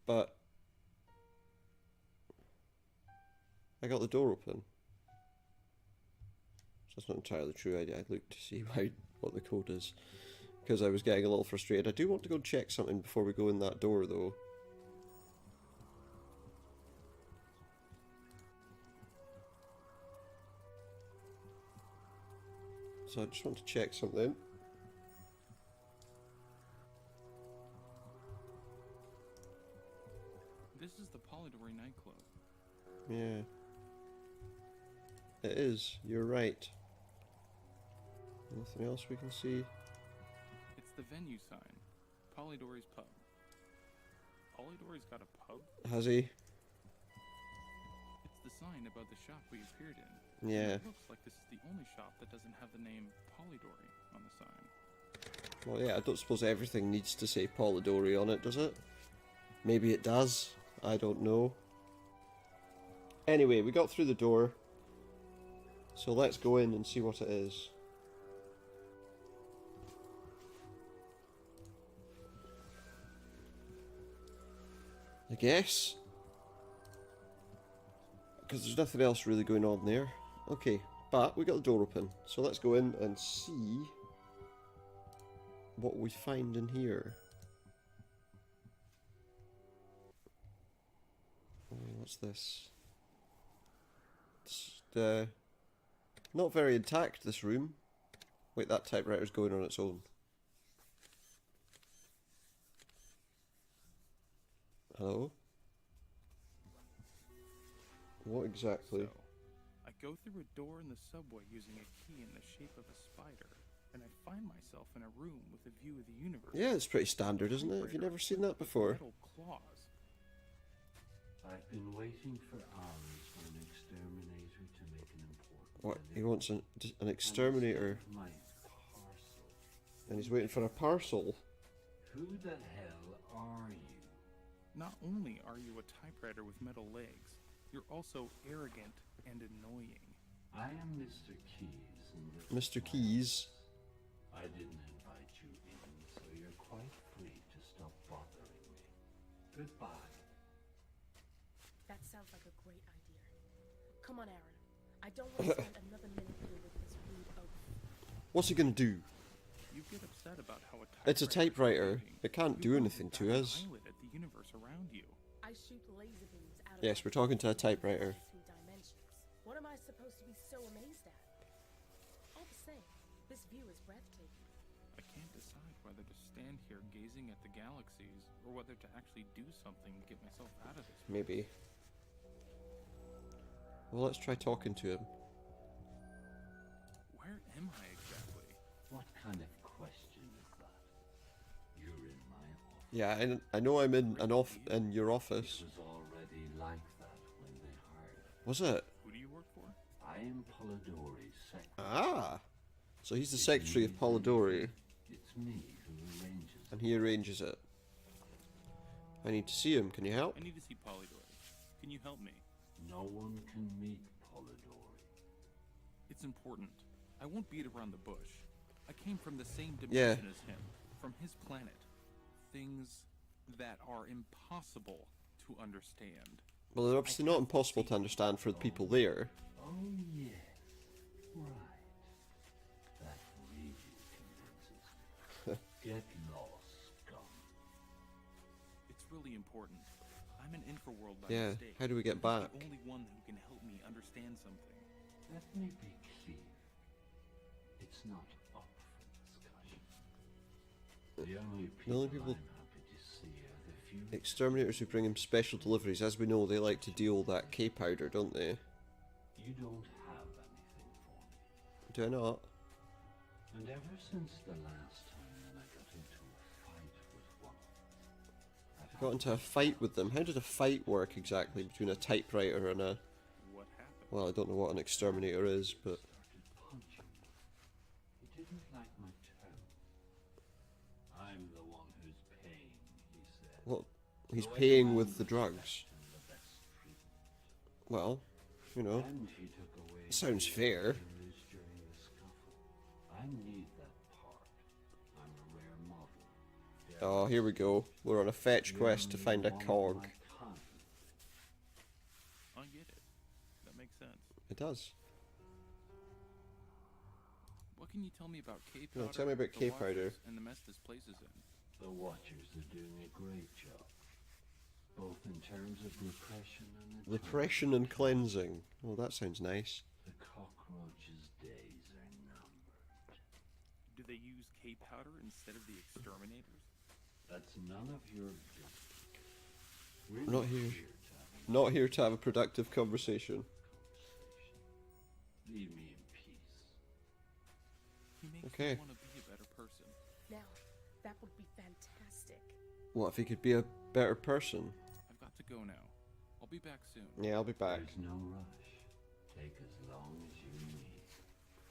But I got the door open. So that's not entirely true. I looked to see what the code is, because I was getting a little frustrated. I do want to go check something before we go in that door though. So I just want to check something. This is the Polidori nightclub. Yeah. It is, you're right. Anything else we can see? It's the venue sign. Polidori's pub. Polidori's got a pub? Has he? It's the sign above the shop we appeared in. Yeah. It looks like this is the only shop that doesn't have the name Polidori on the sign. Well, yeah, I don't suppose everything needs to say Polidori on it, does it? Maybe it does. I don't know. Anyway, we got through the door. So let's go in and see what it is. I guess. Because there's nothing else really going on there. Okay, but we got the door open. So let's go in and see what we find in here. Oh, what's this? It's not very intact, this room. Wait, that typewriter's going on its own. Hello? What exactly? So, I go through a door in the subway using a key in the shape of a spider, and I find myself in a room with a view of the universe. Yeah, it's pretty standard, isn't it? Have you never seen that before? Metal claws. I've been waiting for hours for an exterminator to make an important What? He delivery. wants an exterminator, My parcel. and he's waiting for a parcel. Who the hell are you? Not only are you a typewriter with metal legs, you're also arrogant and annoying. I am Mr. Keys. And this Mr. is my Keys. office. I didn't invite you in, so you're quite free to stop bothering me. Goodbye. That sounds like a great idea. Come on, Aaron. I don't want to spend another minute here with this rude oaf. What's he gonna do? You get upset about how a It's a typewriter. It can't do anything to us. Pilot at the universe around you. I shoot laser beams out of Yes, we're talking to a typewriter. Through dimensions. What am I supposed to be so amazed at? All the same, this view is breathtaking. I can't decide whether to stand here gazing at the galaxies or whether to actually do something to get myself out of this. Maybe. Well, let's try talking to him. Where am I exactly? What kind of question is that? You're in my office. Yeah, I know I'm in your office. It was already like that when they hired me. Was it? Who do you work for? I am Polidori's secretary. Ah! So he's the secretary of Polidori, It's me who arranges and he arranges it. I need to see him. Can you help? I need to see Polidori. Can you help me? No one can meet Polidori. It's important. I won't beat around the bush. I came from the same Yeah. dimension as him, from his planet. Things that are impossible to understand. Well, they're obviously not impossible to understand for the people there. Oh, yes. Right. That really convinces me. Get lost, scum. It's really important. I'm an infra-world by Yeah, mistake. how do we get He's back? the only one who can help me understand something. Let me be clear. It's not up for discussion. The only people I'm happy to see are the few Exterminators who bring him special deliveries. As we know, they like to deal that K powder, don't they? you don't have anything for me. Do I not? And ever since the last time when I got into a fight with one of them, I've Got into a fight with them. How did a fight work exactly between a typewriter and a... What happened? Well, I don't know what an exterminator is, but... started punching me. He didn't like my tone. I'm the one who's paying, he said. What? He's So paying everyone with the was drugs. left in the best treatment. Well, you know, And he took away sounds the fair. injuries during the scuffle. I need that part. I'm a rare model. Oh, here we go. We're on a fetch You're quest to only find a one of cog. my kind. I get it. That makes sense. It does. What can you tell me about K No, powder? tell me about the K powder. Watchers, and the mess this place is in? The Watchers are doing a great job. Both in terms of repression and Repression and cleansing. Oh, that sounds nice. The cockroaches' days are numbered. Do they use K powder instead of the exterminators? That's none of your business. We're not here. to have a Not here to have a productive conversation. conversation. Leave me in peace. He makes Okay. me want to be a better person. Now, that would be fantastic. What if he could be a better person? I've got to go now. I'll be back soon. Yeah, I'll be back. There's no rush. Take as long as you need.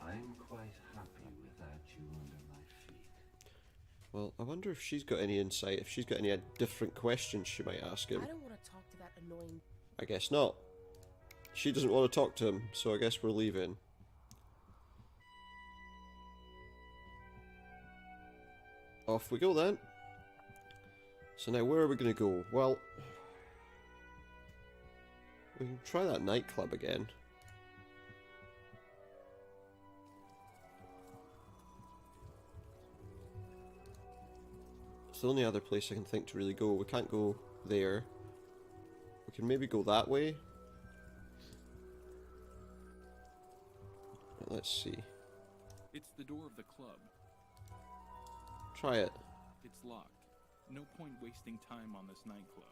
I am quite happy without you under my feet. Well, I wonder if she's got any insight, if she's got any different questions she might ask him. I don't want to talk to that annoying. I guess not. She doesn't want to talk to him, so I guess we're leaving. Off we go then. So now where are we going to go? Well, We can try that nightclub again. It's the only other place I can think to really go. We can't go there. We can maybe go that way. Let's see. It's the door of the club. Try it. It's locked. No point wasting time on this nightclub.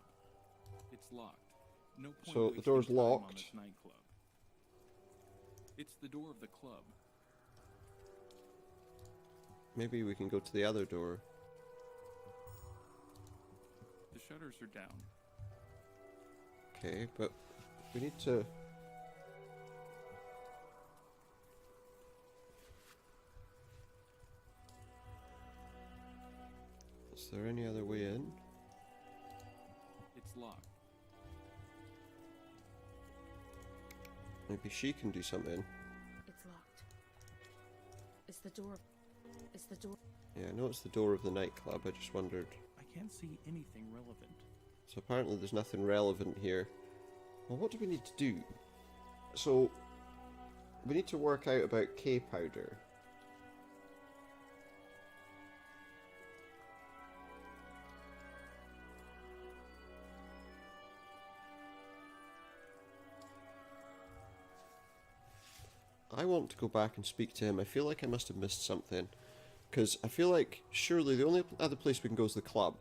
It's locked. No point So the wasting door's time on locked. this nightclub. It's the door of the club. Maybe we can go to the other door. The shutters are down. Okay, but we need to... Is there any other way in? It's locked. Maybe she can do something. It's locked. It's the door. It's the door. Yeah, I know it's the door of the nightclub, I just wondered. I can't see anything relevant. So apparently there's nothing relevant here. Well, what do we need to do? So, we need to work out about K powder. I want to go back and speak to him. I feel like I must have missed something. Because I feel like, surely the only other place we can go is the club.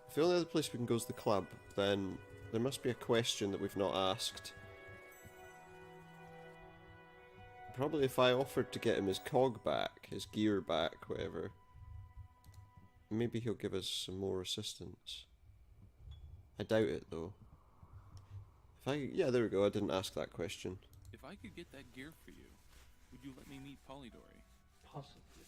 If the only other place we can go is the club, then there must be a question that we've not asked. Probably if I offered to get him his cog back, his gear back, whatever. Maybe he'll give us some more assistance. I doubt it, though. Yeah, there we go, I didn't ask that question. If I could get that gear for you, would you let me meet Polidori? Possibly,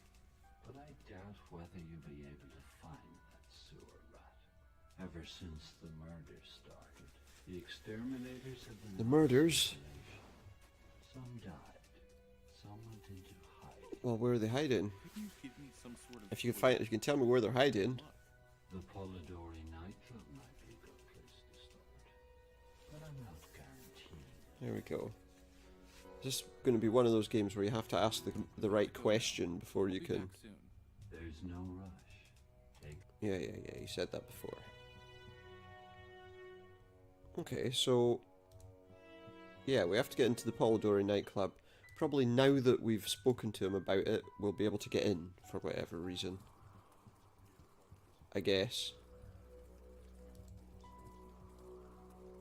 but I doubt whether you'll be able to find that sewer rat. Ever since the murders started, the exterminators have been... The murders? Some died. Some went into hiding. Well, where are they hiding? Couldn't you give me some sort of If you can tell me where they're hiding. The Polidori nightclub might be a good place to start, but I'm not guaranteeing. There we go. Is this going to be one of those games where you have to ask the right question before you Be can... back soon. There's no rush. Take Yeah, you said that before. Okay, so... Yeah, we have to get into the Polidori nightclub. Probably now that we've spoken to him about it, we'll be able to get in, for whatever reason. I guess.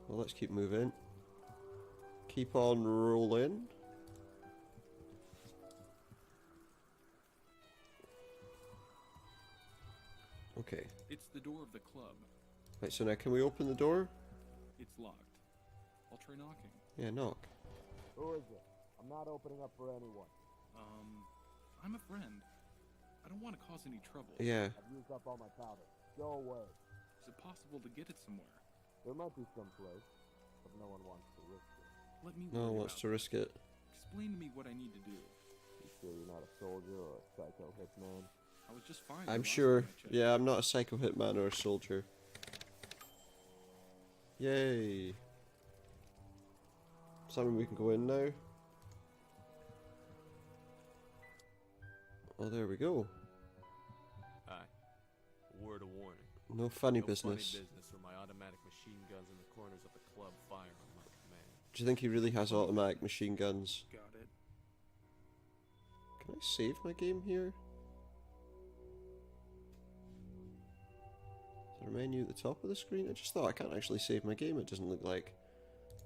Well, let's keep moving. Keep on rolling. Okay. It's the door of the club. Right, so now can we open the door? It's locked. I'll try knocking. Yeah, knock. Who is it? I'm not opening up for anyone. I'm a friend. I don't want to cause any trouble. Yeah. I've used up all my powder. Go away. Is it possible to get it somewhere? There might be some place, but no one wants to risk it. Let me No one worry wants about to risk it. Explain to me what I need to do. You sure you're not a soldier or a psycho hitman? I was just fine. I'm the last sure. time I checked. Yeah, I'm not a psycho hitman or a soldier. Yay. Something we can go in now. Oh, there we go. Hi. Word of warning. No funny No business. funny business or my automatic machine guns in the corners of the club fire on my command. Do you think he really has automatic machine guns? Got it. Can I save my game here? Is there a menu at the top of the screen? I just thought I can't actually save my game, it doesn't look like.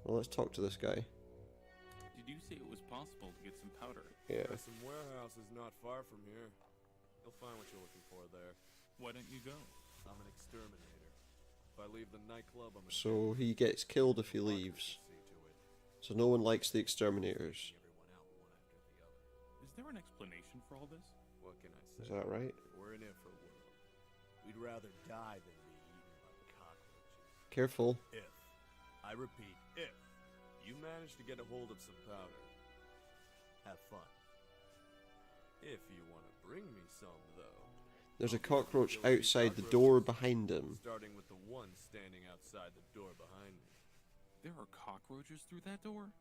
Well, let's talk to this guy. Did you say it was possible to get some powder? Yeah. There's some warehouses not far from here. You'll find what you're looking for there. Why don't you go? I'm an exterminator. If I leave the nightclub, I'm a So he gets killed if he leaves. see to it. So no one likes the exterminators. Everyone out one after the other. Is there an explanation for all this? What can I Is say? that right? We're in it for world. We'd rather die than be eaten by cockroaches. Careful. If, I repeat, if you manage to get a hold of some powder, have fun. If you want to bring me some, though. There's a cockroach outside the door behind him. Starting with the one standing outside the door behind me. There are cockroaches through that door?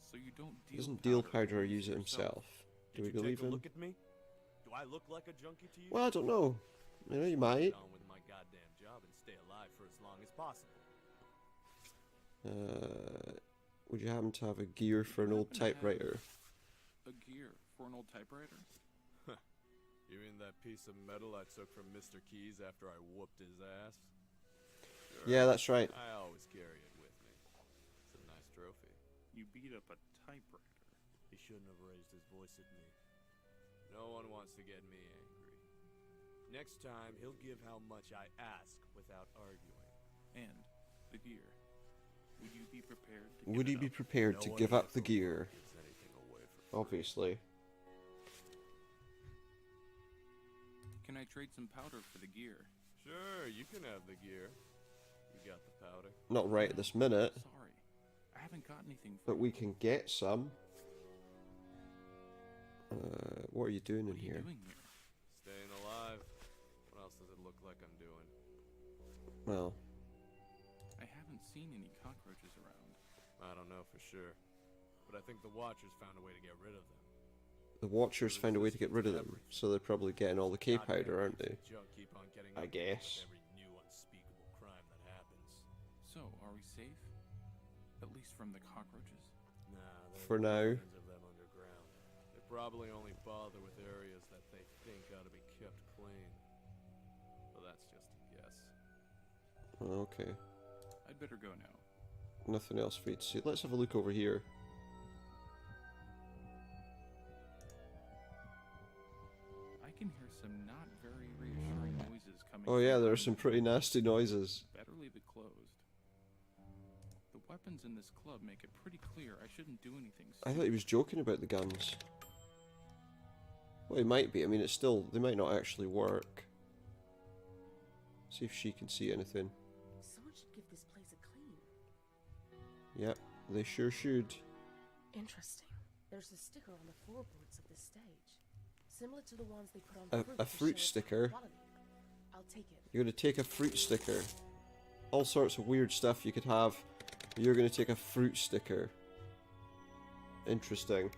So you don't He doesn't deal powder or use it himself. Do we Did you believe take a him? look at me? Do I look like a junkie to you? Well, I don't know. You know, you might. Get on with my goddamn job and stay alive for as long as possible. Would you happen to have a gear for an old typewriter? A gear for an old typewriter? You mean that piece of metal I took from Mr. Keys after I whooped his ass? Sure. Yeah, that's right. I always carry it with me. It's a nice trophy. You beat up a typewriter. He shouldn't have raised his voice at me. No one wants to get me angry. Next time, he'll give how much I ask without arguing. And the gear. Would you be prepared to Would he be prepared to give up the gear? Obviously. Can I trade some powder for the gear? Sure, you can have the gear. You got the powder. Not right at this minute. Sorry, I haven't got anything for But we can get some. What are you doing in here? Staying alive. What else does it look like I'm doing? Well, I haven't seen any cockroaches around. I don't know for sure. But I think the Watchers found a way to get rid of them. the Watchers found a way to get rid of them, so they're probably getting all the K powder, aren't they? I guess. So, are we safe? At least from the cockroaches? Nah, For now. of them underground. They probably only bother with areas that they think ought to be kept clean. But that's just a guess. Okay. I'd better go now. Nothing else for you to see. Let's have a look over here. I can hear some not very reassuring noises coming. Oh yeah, from there are some pretty nasty noises. Better leave it closed. The weapons in this club make it pretty clear I shouldn't do anything. I thought he was joking about the guns. Well, he might be. I mean, it's still... They might not actually work. See if she can see anything. Someone should give this place a clean. Yep, they sure should. Interesting. There's a sticker on the floorboards of this stage, similar to the ones they put on A fruit to show sticker? quality. I'll take it. You're going to take a fruit sticker. All sorts of weird stuff you could have. You're going to take a fruit sticker. Interesting.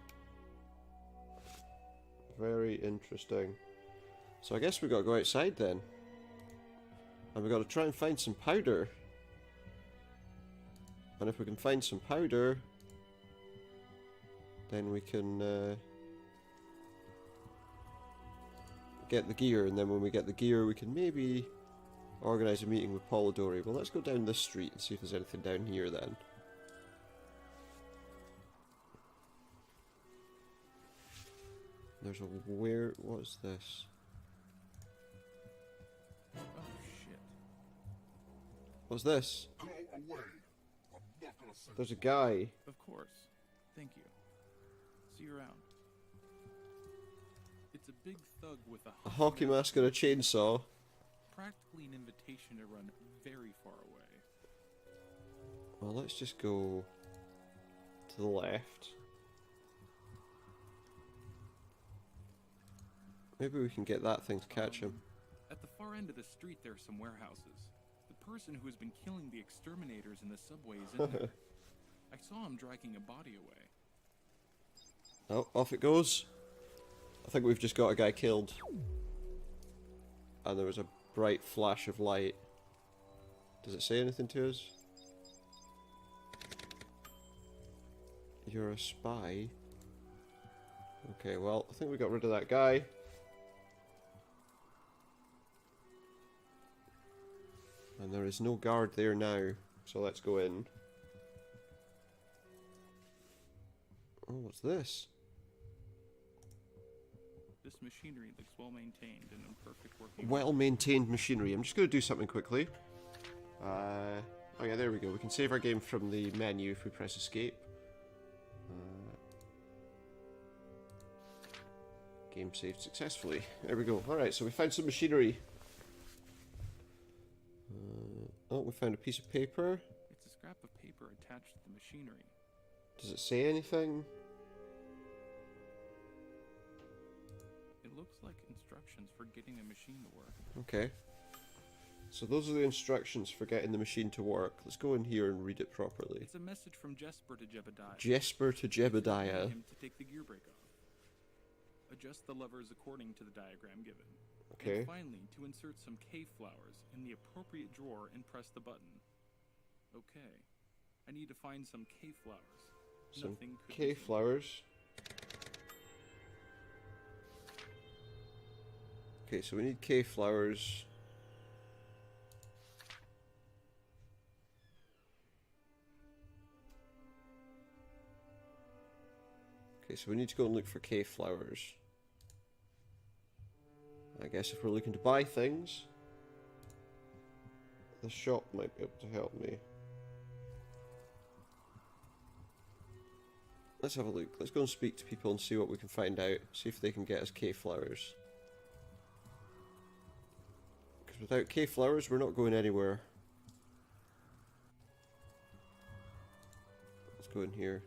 Very interesting. So I guess we got to go outside then. And we got to try and find some powder. And if we can find some powder, then we can get the gear. And then when we get the gear, we can maybe organise a meeting with Polidori. Well, let's go down this street and see if there's anything down here then. There's a where... What is this? Oh shit. What's this? There's a guy. Of course. Thank you. See you around. It's a big thug with A hockey mask and a chainsaw. Practically an invitation to run very far away. Well, let's just go to the left. Maybe we can get that thing to catch him. At the far end of the street there are some warehouses. The person who has been killing the exterminators in the subway is in there. I saw him dragging a body away. Oh, off it goes. I think we've just got a guy killed. And there was a bright flash of light. Does it say anything to us? You're a spy. Okay, well, I think we got rid of that guy. And there is no guard there now, so let's go in. Oh, what's this? This machinery looks well maintained and in perfect working. Well-maintained machinery. I'm just going to do something quickly. Oh yeah, there we go. We can save our game from the menu if we press escape. Game saved successfully. There we go. Alright, so we found some machinery. Oh, we found a piece of paper. It's a scrap of paper attached to the machinery. Does it say anything? It looks like instructions for getting a machine to work. Okay. So those are the instructions for getting the machine to work. Let's go in here and read it properly. It's a message from Jesper to Jebediah. Jesper to Jebediah. Him to take the gear brake off. Adjust the levers according to the diagram given. Okay. And finally, to insert some cave flowers in the appropriate drawer and press the button. Okay. I need to find some cave flowers. Some Nothing could be cave simpler. flowers. Okay, so we need cave flowers. Okay, so we need to go and look for cave flowers. I guess if we're looking to buy things, the shop might be able to help me. Let's have a look. Let's go and speak to people and see what we can find out. See if they can get us cave flowers. Because without cave flowers, we're not going anywhere. Let's go in here.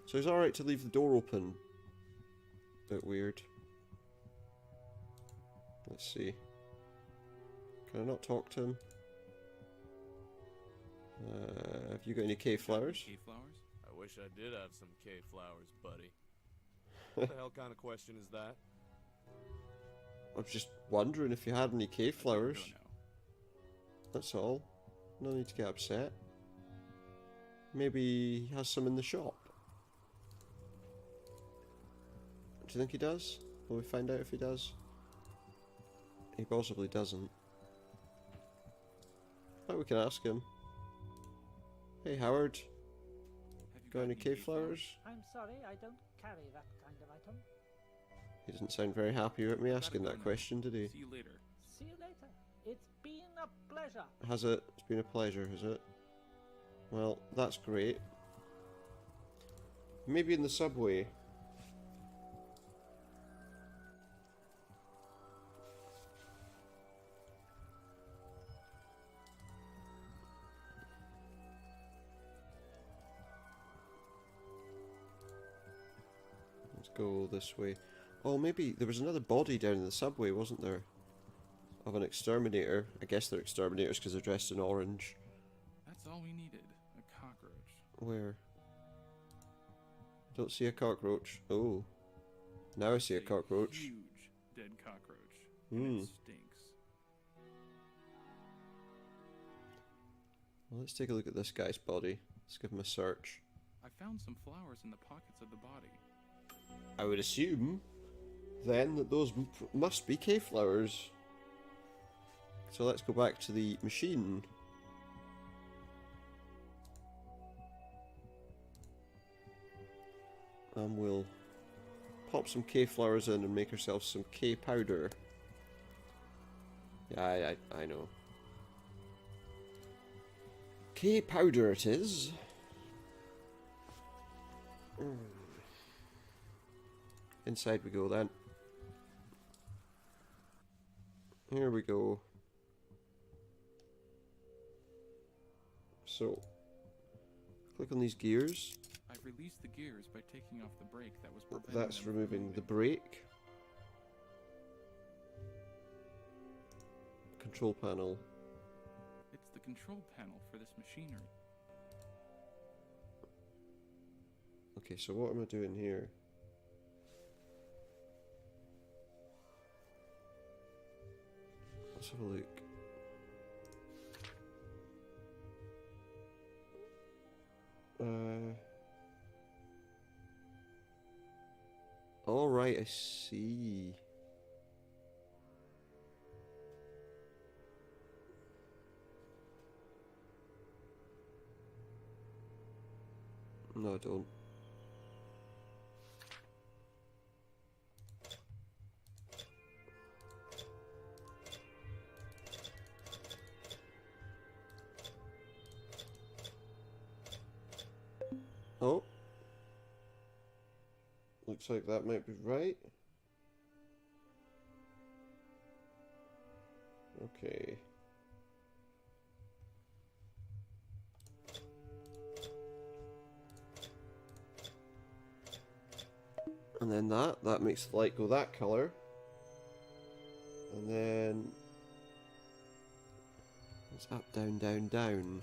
So it's alright to leave the door open. Bit weird. Let's see. Can I not talk to him? Have you got any cave flowers? Cave flowers? I wish I did have some cave flowers, buddy. What the hell kind of question is that? I was just wondering if you had any cave flowers. Don't know. That's all. No need to get upset. Maybe he has some in the shop. Do you think he does? Will we find out if he does? He possibly doesn't. But we can ask him. Hey Howard, Have you got any cave flowers? I'm sorry, I don't carry that kind of item. He doesn't sound very happy with me asking Gotta go that now. question, did he? See you later. See you later. It's been a pleasure. Has it? It's been a pleasure, has it? Well, that's great. Maybe in the subway. Let's go this way. Oh, maybe there was another body down in the subway, wasn't there? Of an exterminator. I guess they're exterminators because they're dressed in orange. That's all we needed. A cockroach. Where? Don't see a cockroach. Oh. Now I see a cockroach. Huge dead cockroach. Hmm. And it stinks. Well, let's take a look at this guy's body. Let's give him a search. I found some flowers in the pockets of the body. I would assume then that those must be cave flowers. So let's go back to the machine. And we'll pop some cave flowers in and make ourselves some K powder. Yeah, I know. K powder it is. Inside we go then. Here we go. So, click on these gears. I released the gears by taking off the brake that was preventing That's them from removing the moving. brake. Control panel. It's the control panel for this machinery. Okay, so what am I doing here? Let's have a look. All right, I see. No, I don't. Oh. Looks like that might be right. Okay. And then that makes the light go that color. And then Down, down, down.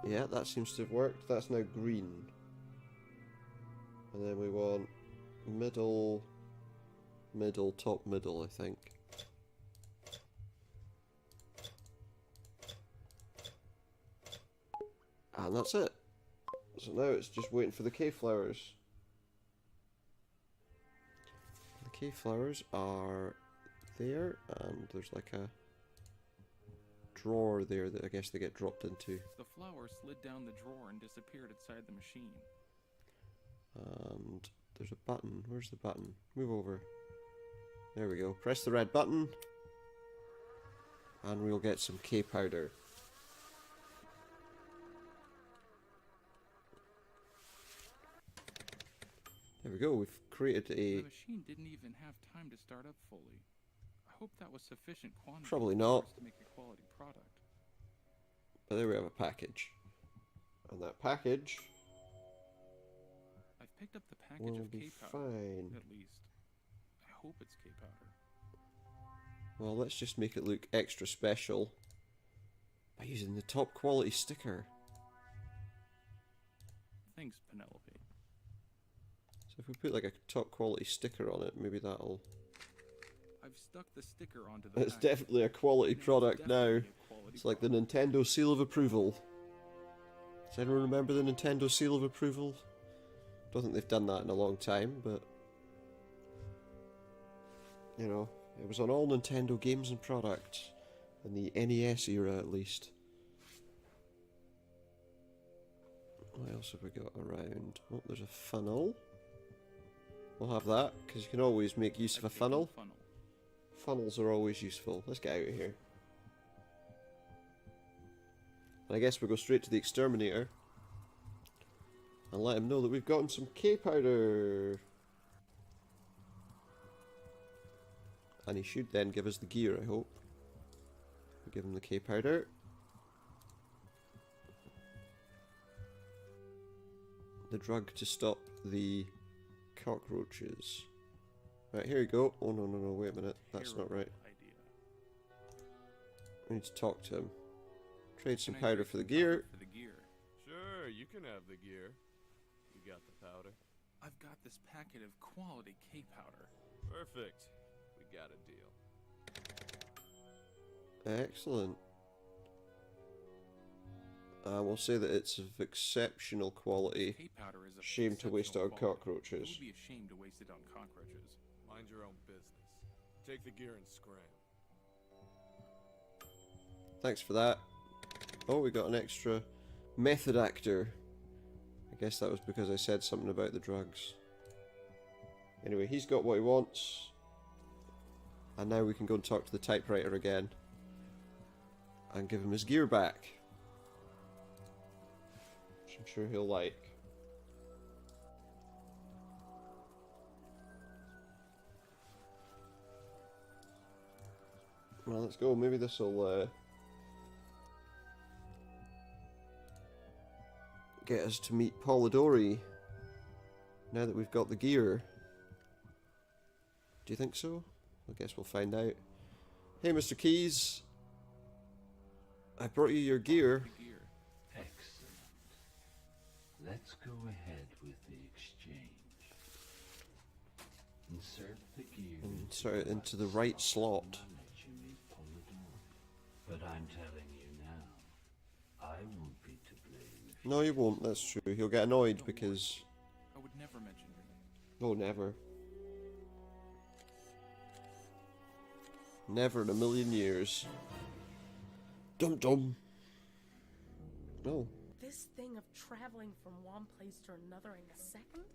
Yeah, that seems to have worked. That's now green. And then we want middle, middle, top, middle, I think. And that's it. So now it's just waiting for the cave flowers. The cave flowers are there, and there's like a drawer there that I guess they get dropped into. The flower slid down the drawer and disappeared inside the machine. And there's a button. Where's the button? Move over. There we go. Press the red button. And we'll get some K powder. There we go. We've created a... The machine didn't even have time to start up fully. I hope that was sufficient quantity Probably for not. us to make a quality product. But there we have a package. And that package I've picked up the package will of be K-powder, fine. at least. I hope it's K-powder. Well, let's just make it look extra special by using the top quality sticker. Thanks, Penelope. So if we put like a top quality sticker on it, maybe that'll... I've stuck the sticker onto the It's package. definitely a quality It's product now. definitely a quality It's like the product. Nintendo seal of approval. Does anyone remember the Nintendo seal of approval? Don't think they've done that in a long time, but... You know, it was on all Nintendo games and products. In the NES era, at least. What else have we got around? Oh, there's a funnel. We'll have that, because you can always make use of a I've taken funnel. funnel. Funnels are always useful. Let's get out of here. And I guess we'll go straight to the exterminator. And let him know that we've gotten some K powder. And he should then give us the gear, I hope. We'll give him the K powder. The drug to stop the cockroaches. Right, here you go. Oh, no, wait a minute. That's not right. Idea. We need to talk to him. Trade some Can I powder trade for the some gear. powder for the gear? Sure, you can have the gear. You got the powder. I've got this packet of quality K-powder. Perfect. We got a deal. Excellent. We'll say that it's of exceptional quality. K-powder is a Shame to waste it on exceptional quality. cockroaches. It would be a shame to waste it on cockroaches. Mind your own business. Take the gear and scram. Thanks for that. Oh, we got an extra method actor. I guess that was because I said something about the drugs. Anyway, he's got what he wants. And now we can go and talk to the typewriter again. And give him his gear back. Which I'm sure he'll like. Well, let's go. Maybe this will get us to meet Polidori. Now that we've got the gear. Do you think so? I guess we'll find out. Hey, Mr. Keys. I brought you your gear. The gear. Excellent. Let's go ahead with the exchange. Insert the gear Insert it into the right slot. knowledge you meet Polidori. But I'm telling you now, I won't be to blame if No, you won't. That's true. He'll get annoyed because... I would never mention your name. Oh, never. Never in a million years. Dum dum. No. This thing of traveling from one place to another in a second?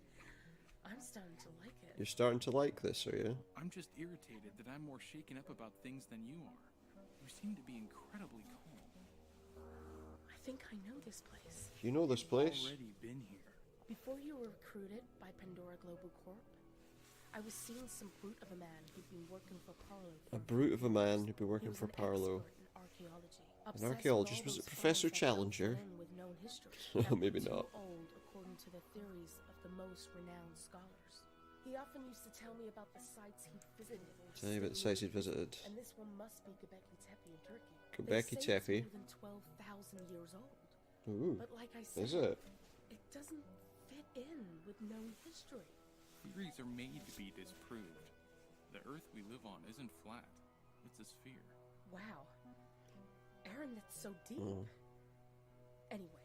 I'm starting to like it. You're starting to like this, are you? I'm just irritated that I'm more shaken up about things than you are. You seem to be incredibly calm. I think I know this place. You know this place? Already been here. Before you were recruited by Pandora Global Corp, I was seeing some brute of a man who'd been working for Parlo. A brute of a man who'd be He working was for an Parlo. expert in archaeology. An Obsessed with archaeologist? all Was it those Professor finds that don't Challenger? fit in with known history, Oh, and maybe were too not. old according to the theories of the most renowned scholars. He often used to tell me about the sites he'd visited. Tell me about the sites he'd visited. And this one must be Göbekli Tepe in Turkey. Göbekli They say it's Tepe. more than 12,000 years old. Ooh. But like I said, Is it? it doesn't fit in with known history. Theories are made to be disproved. The Earth we live on isn't flat. It's a sphere. Wow. Aaron, that's so deep. Anyway,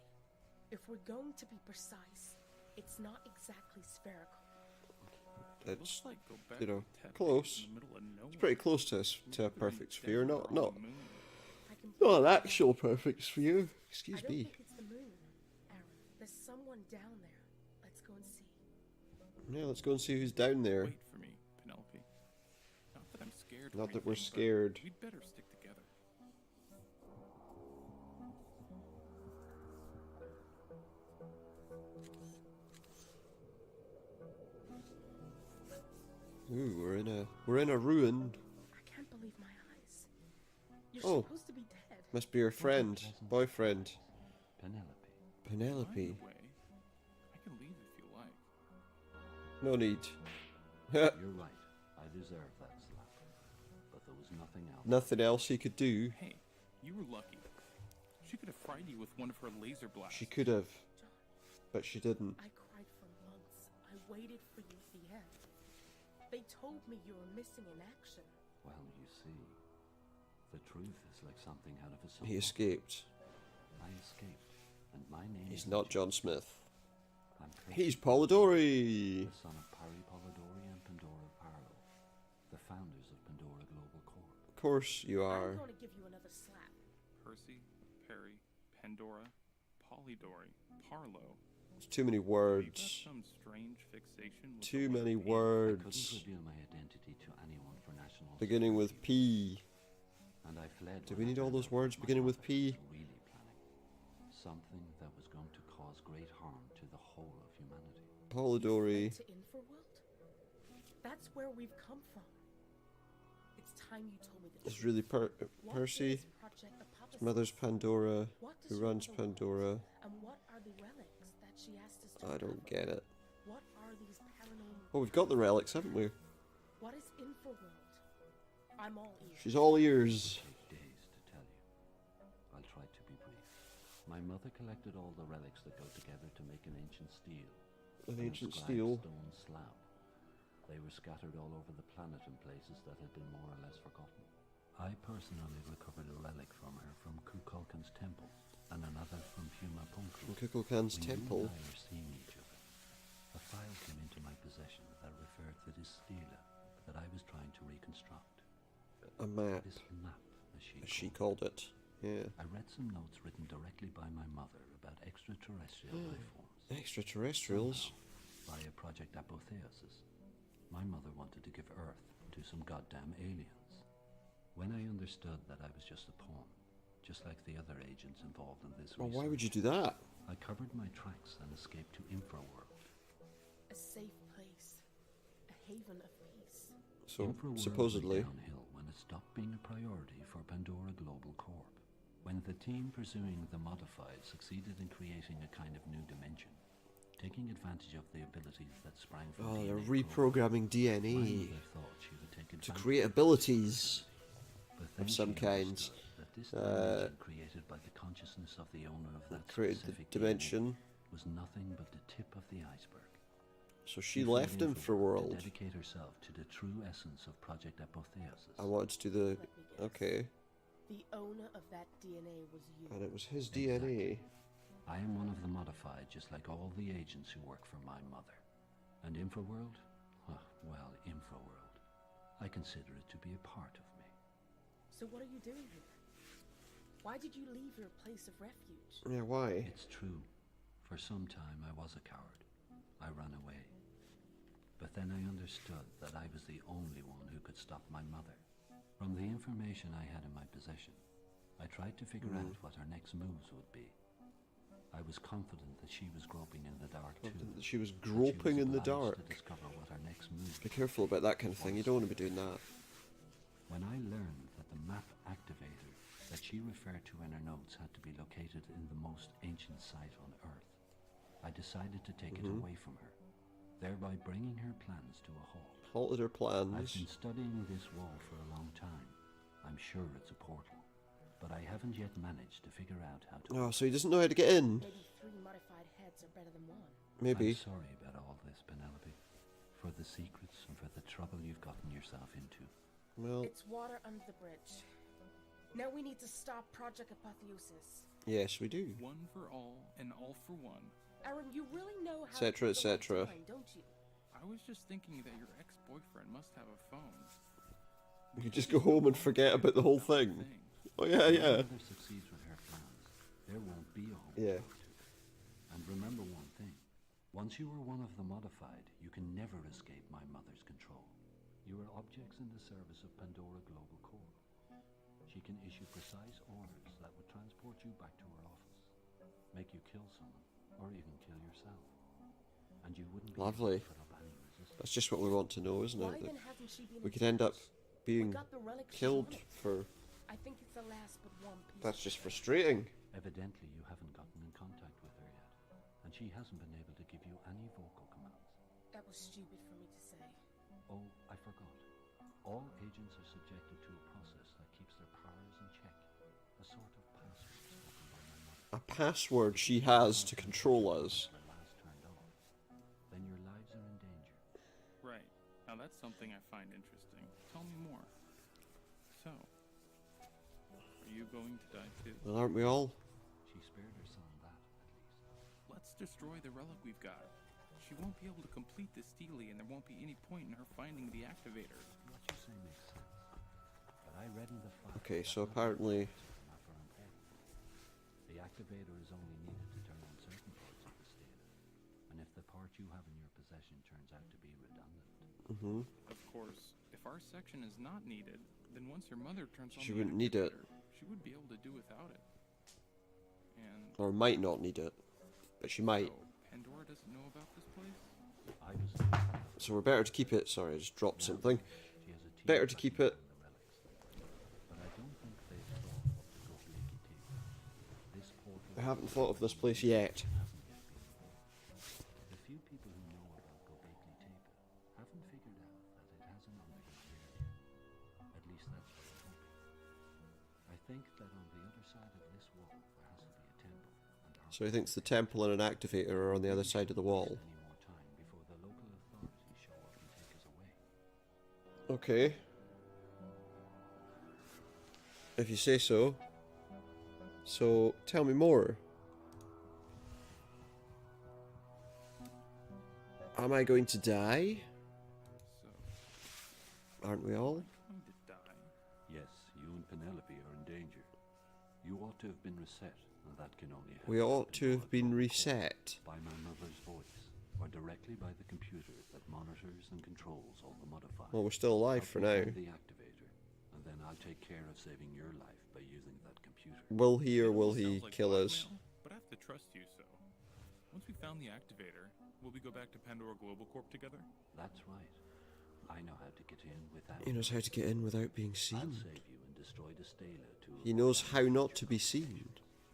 if we're going to be precise, it's not exactly spherical. It It's, looks like Göbekli you know, Tepe close. in the middle of nowhere. It's pretty close to a perfect sphere. Not On the moon. I can not an actual perfect sphere. Excuse I don't me. think it's the moon, Aaron. There's someone down there. Let's go and see. Yeah, let's go and see who's down there. Wait for me, Penelope. Not that I'm scared. or Not that we're anything, but scared. We'd better stick together. Ooh, we're in a ruin. I can't believe my eyes. You're Oh. supposed to be dead. Must be your friend, boyfriend, Penelope. Penelope. By the way, I can leave if you like. No need. You're right. I deserve that slap. But there was nothing else. Nothing else he could do. Hey, you were lucky. She could have fried you with one of her laser blasts. She could have, but she didn't. I cried for months. I waited for you at the end. They told me you were missing in action. Well, you see, the truth is like something out of a soap He opera. escaped. I escaped, and my name He's isn't not John. John Smith. I'm He's Percy, Polidori. the son of Pari Polidori and Pandora Parlo, the founders of Pandora Global Corp. Of course you are. I'm going to give you another slap. Percy, Perry, Pandora, Polidori, Parlo. It's too many You got words. some strange fixation with Too the many letter P. I words. couldn't reveal my identity to anyone for national Beginning with security, P. and I fled. Do when we I need all found those out words what my beginning with mother P? was really planning. Something that was going to cause great harm to the whole of humanity. Polidori. To infra-world? That's where we've come from. It's time you told me the It's truth. really What Percy. is Project Apotheosis? His mother's Pandora. What does Who she runs want? Pandora? And what are the relics that she asked us to I don't recover? get it. What are these paranormal? Oh, we've got the relics, haven't we? What is infra-world? I'm all ears. She's all ears. Take days to tell you. I'll try to be brief. My mother collected all the relics that go together to make an ancient steel. An ancient inscribed steel. stone slab. They were scattered all over the planet in places that had been more or less forgotten. I personally recovered a relic from her from Kukulkan's temple, and another from Puma From Punku. Kukulkan's When temple. you and I were seeing each other, a file came into my possession that referred to this stela that I was trying to reconstruct. A map, This map, as as she called called it. Yeah. I read some notes written directly by my mother about extraterrestrial life forms. Extraterrestrials. Via Project Apotheosis. My mother wanted to give Earth to some goddamn aliens. When I understood that I was just a pawn, just like the other agents involved in this Well, research, why would you do that? I covered my tracks and escaped to infra-world. A safe place. A haven of peace. So, Infra-world supposedly. went downhill when it stopped being a priority for Pandora Global Corp. When the team pursuing the Modified succeeded in creating a kind of new dimension, taking advantage of the abilities that sprang from Oh, they're DNA reprogramming programming, my DNA mother thought she would take to advantage create of abilities. But then of some she kind. understood that this dimension created by the consciousness of the owner of that Created the specific dimension. DNA was nothing but the tip of the iceberg. So she fled left him for to world. dedicate herself to the true essence of Project Apotheosis. I wanted to do the. Let me guess. Okay. The owner of that DNA was you. And it was his Exactly. DNA. I am one of the Modified, just like all the agents who work for my mother. And Infraworld? Well, Infraworld. I consider it to be a part of me. So what are you doing here? Why did you leave your place of refuge? Yeah, why? It's true. For some time I was a coward. I ran away. But then I understood that I was the only one who could stop my mother. From the information I had in my possession, I tried to figure out what her next moves would be. I was confident that she was groping in the dark too. She was but she groping was in the obliged dark. to discover what her next move Be careful about that kind of thing. You don't want to be doing that. When I learned that the map activator that she referred to in her notes had to be located in the most ancient site on Earth, I decided to take it away from her. thereby bringing her plans to a halt. Halted her I've plans. been studying this wall for a long time. I'm sure it's a portal, but I haven't yet managed to figure out how to... Oh, so he doesn't know how to get in. Maybe 3 modified heads are better than 1. Maybe. I'm sorry about all this, Penelope. For the secrets and for the trouble you've gotten yourself into. Well, It's water under the bridge. Now we need to stop Project Apotheosis. yes, we do. One for all and all for one. Aaron, you really know how Cetera, to pick the right cetera. time, don't you? I was just thinking that your ex-boyfriend must have a phone. You could just go home and forget about the whole thing. Oh yeah, yeah. If Mother succeeds with her plans, there won't be a home Yeah. to go to. And remember one thing. Once you are one of the modified, you can never escape my mother's control. You are objects in the service of Pandora Global Corp. She can issue precise orders that would transport you back to her office, make you kill someone, or even kill yourself. And you wouldn't be Lovely. able to put up any resistance. That's just what we want to know, isn't Why it? then That hasn't she been we in could end up touch? being We got the relic killed on it. for... I think it's the last but one piece. That's just frustrating. Evidently, you haven't gotten in contact with her yet, and she hasn't been able to give you any vocal commands. That was stupid for me to say. Oh, I forgot. All agents are subjected to a process that keeps their powers in check. A sort of password spoken by my mother. A password she has to control us. If the last turned off, then your lives are in danger. Right. Now that's something I find interesting. Tell me more. So, are you going to die too? Well, aren't we all? She spared her son that, at least. Let's destroy the relic we've got. She won't be able to complete this steely, and there won't be any point in her finding the activator. What you say makes sense. But I read in the file Okay, that so other apparently... parts are not very important. The activator is only needed to turn on certain parts of the stela. And if the part you have in your possession turns out to be redundant, Mm-hmm. Of course, if our section is not needed, then once your mother turns on She the wouldn't need it. activator, she would be able to do without it. And Or might not need it. But she might. so Pandora doesn't know about this place? I was... So we're better to keep it. Sorry, I just dropped something. She has a team Better to keep it. tracking the relics. But I don't think they've thought of the Goblinki tape. This portal... I haven't thought of this place yet. hasn't yet been formed. The few people who know about Gobekli Tepe haven't figured out that it has an underground area. At least that's what I'm hoping. I think that on the other side of this wall there has to be a temple. And our So he thinks the temple and an activator are on the other side of the wall. any more time before the local authorities show up and take us away. Okay. If you say so. So, tell me more. Am I going to die? So, Aren't we all? I'm going to die. Yes, you and Penelope are in danger. You ought to have been reset, and that can only happen We ought to have been Pandora reset. by my mother's voice, or directly by the computer that monitors and controls all the modifiers. Well, we're still alive for now. I'll find the activator, and then I'll take care of saving your life by using that computer. Will he or It will almost he sounds like kill us? blackmail, But I have to trust you, so. Once we found the activator, will we go back to Pandora Global Corp together? That's right. I know how to get in without... He knows how to get in without being I'll seen. save you and destroy the stela to... He knows how not to be seen.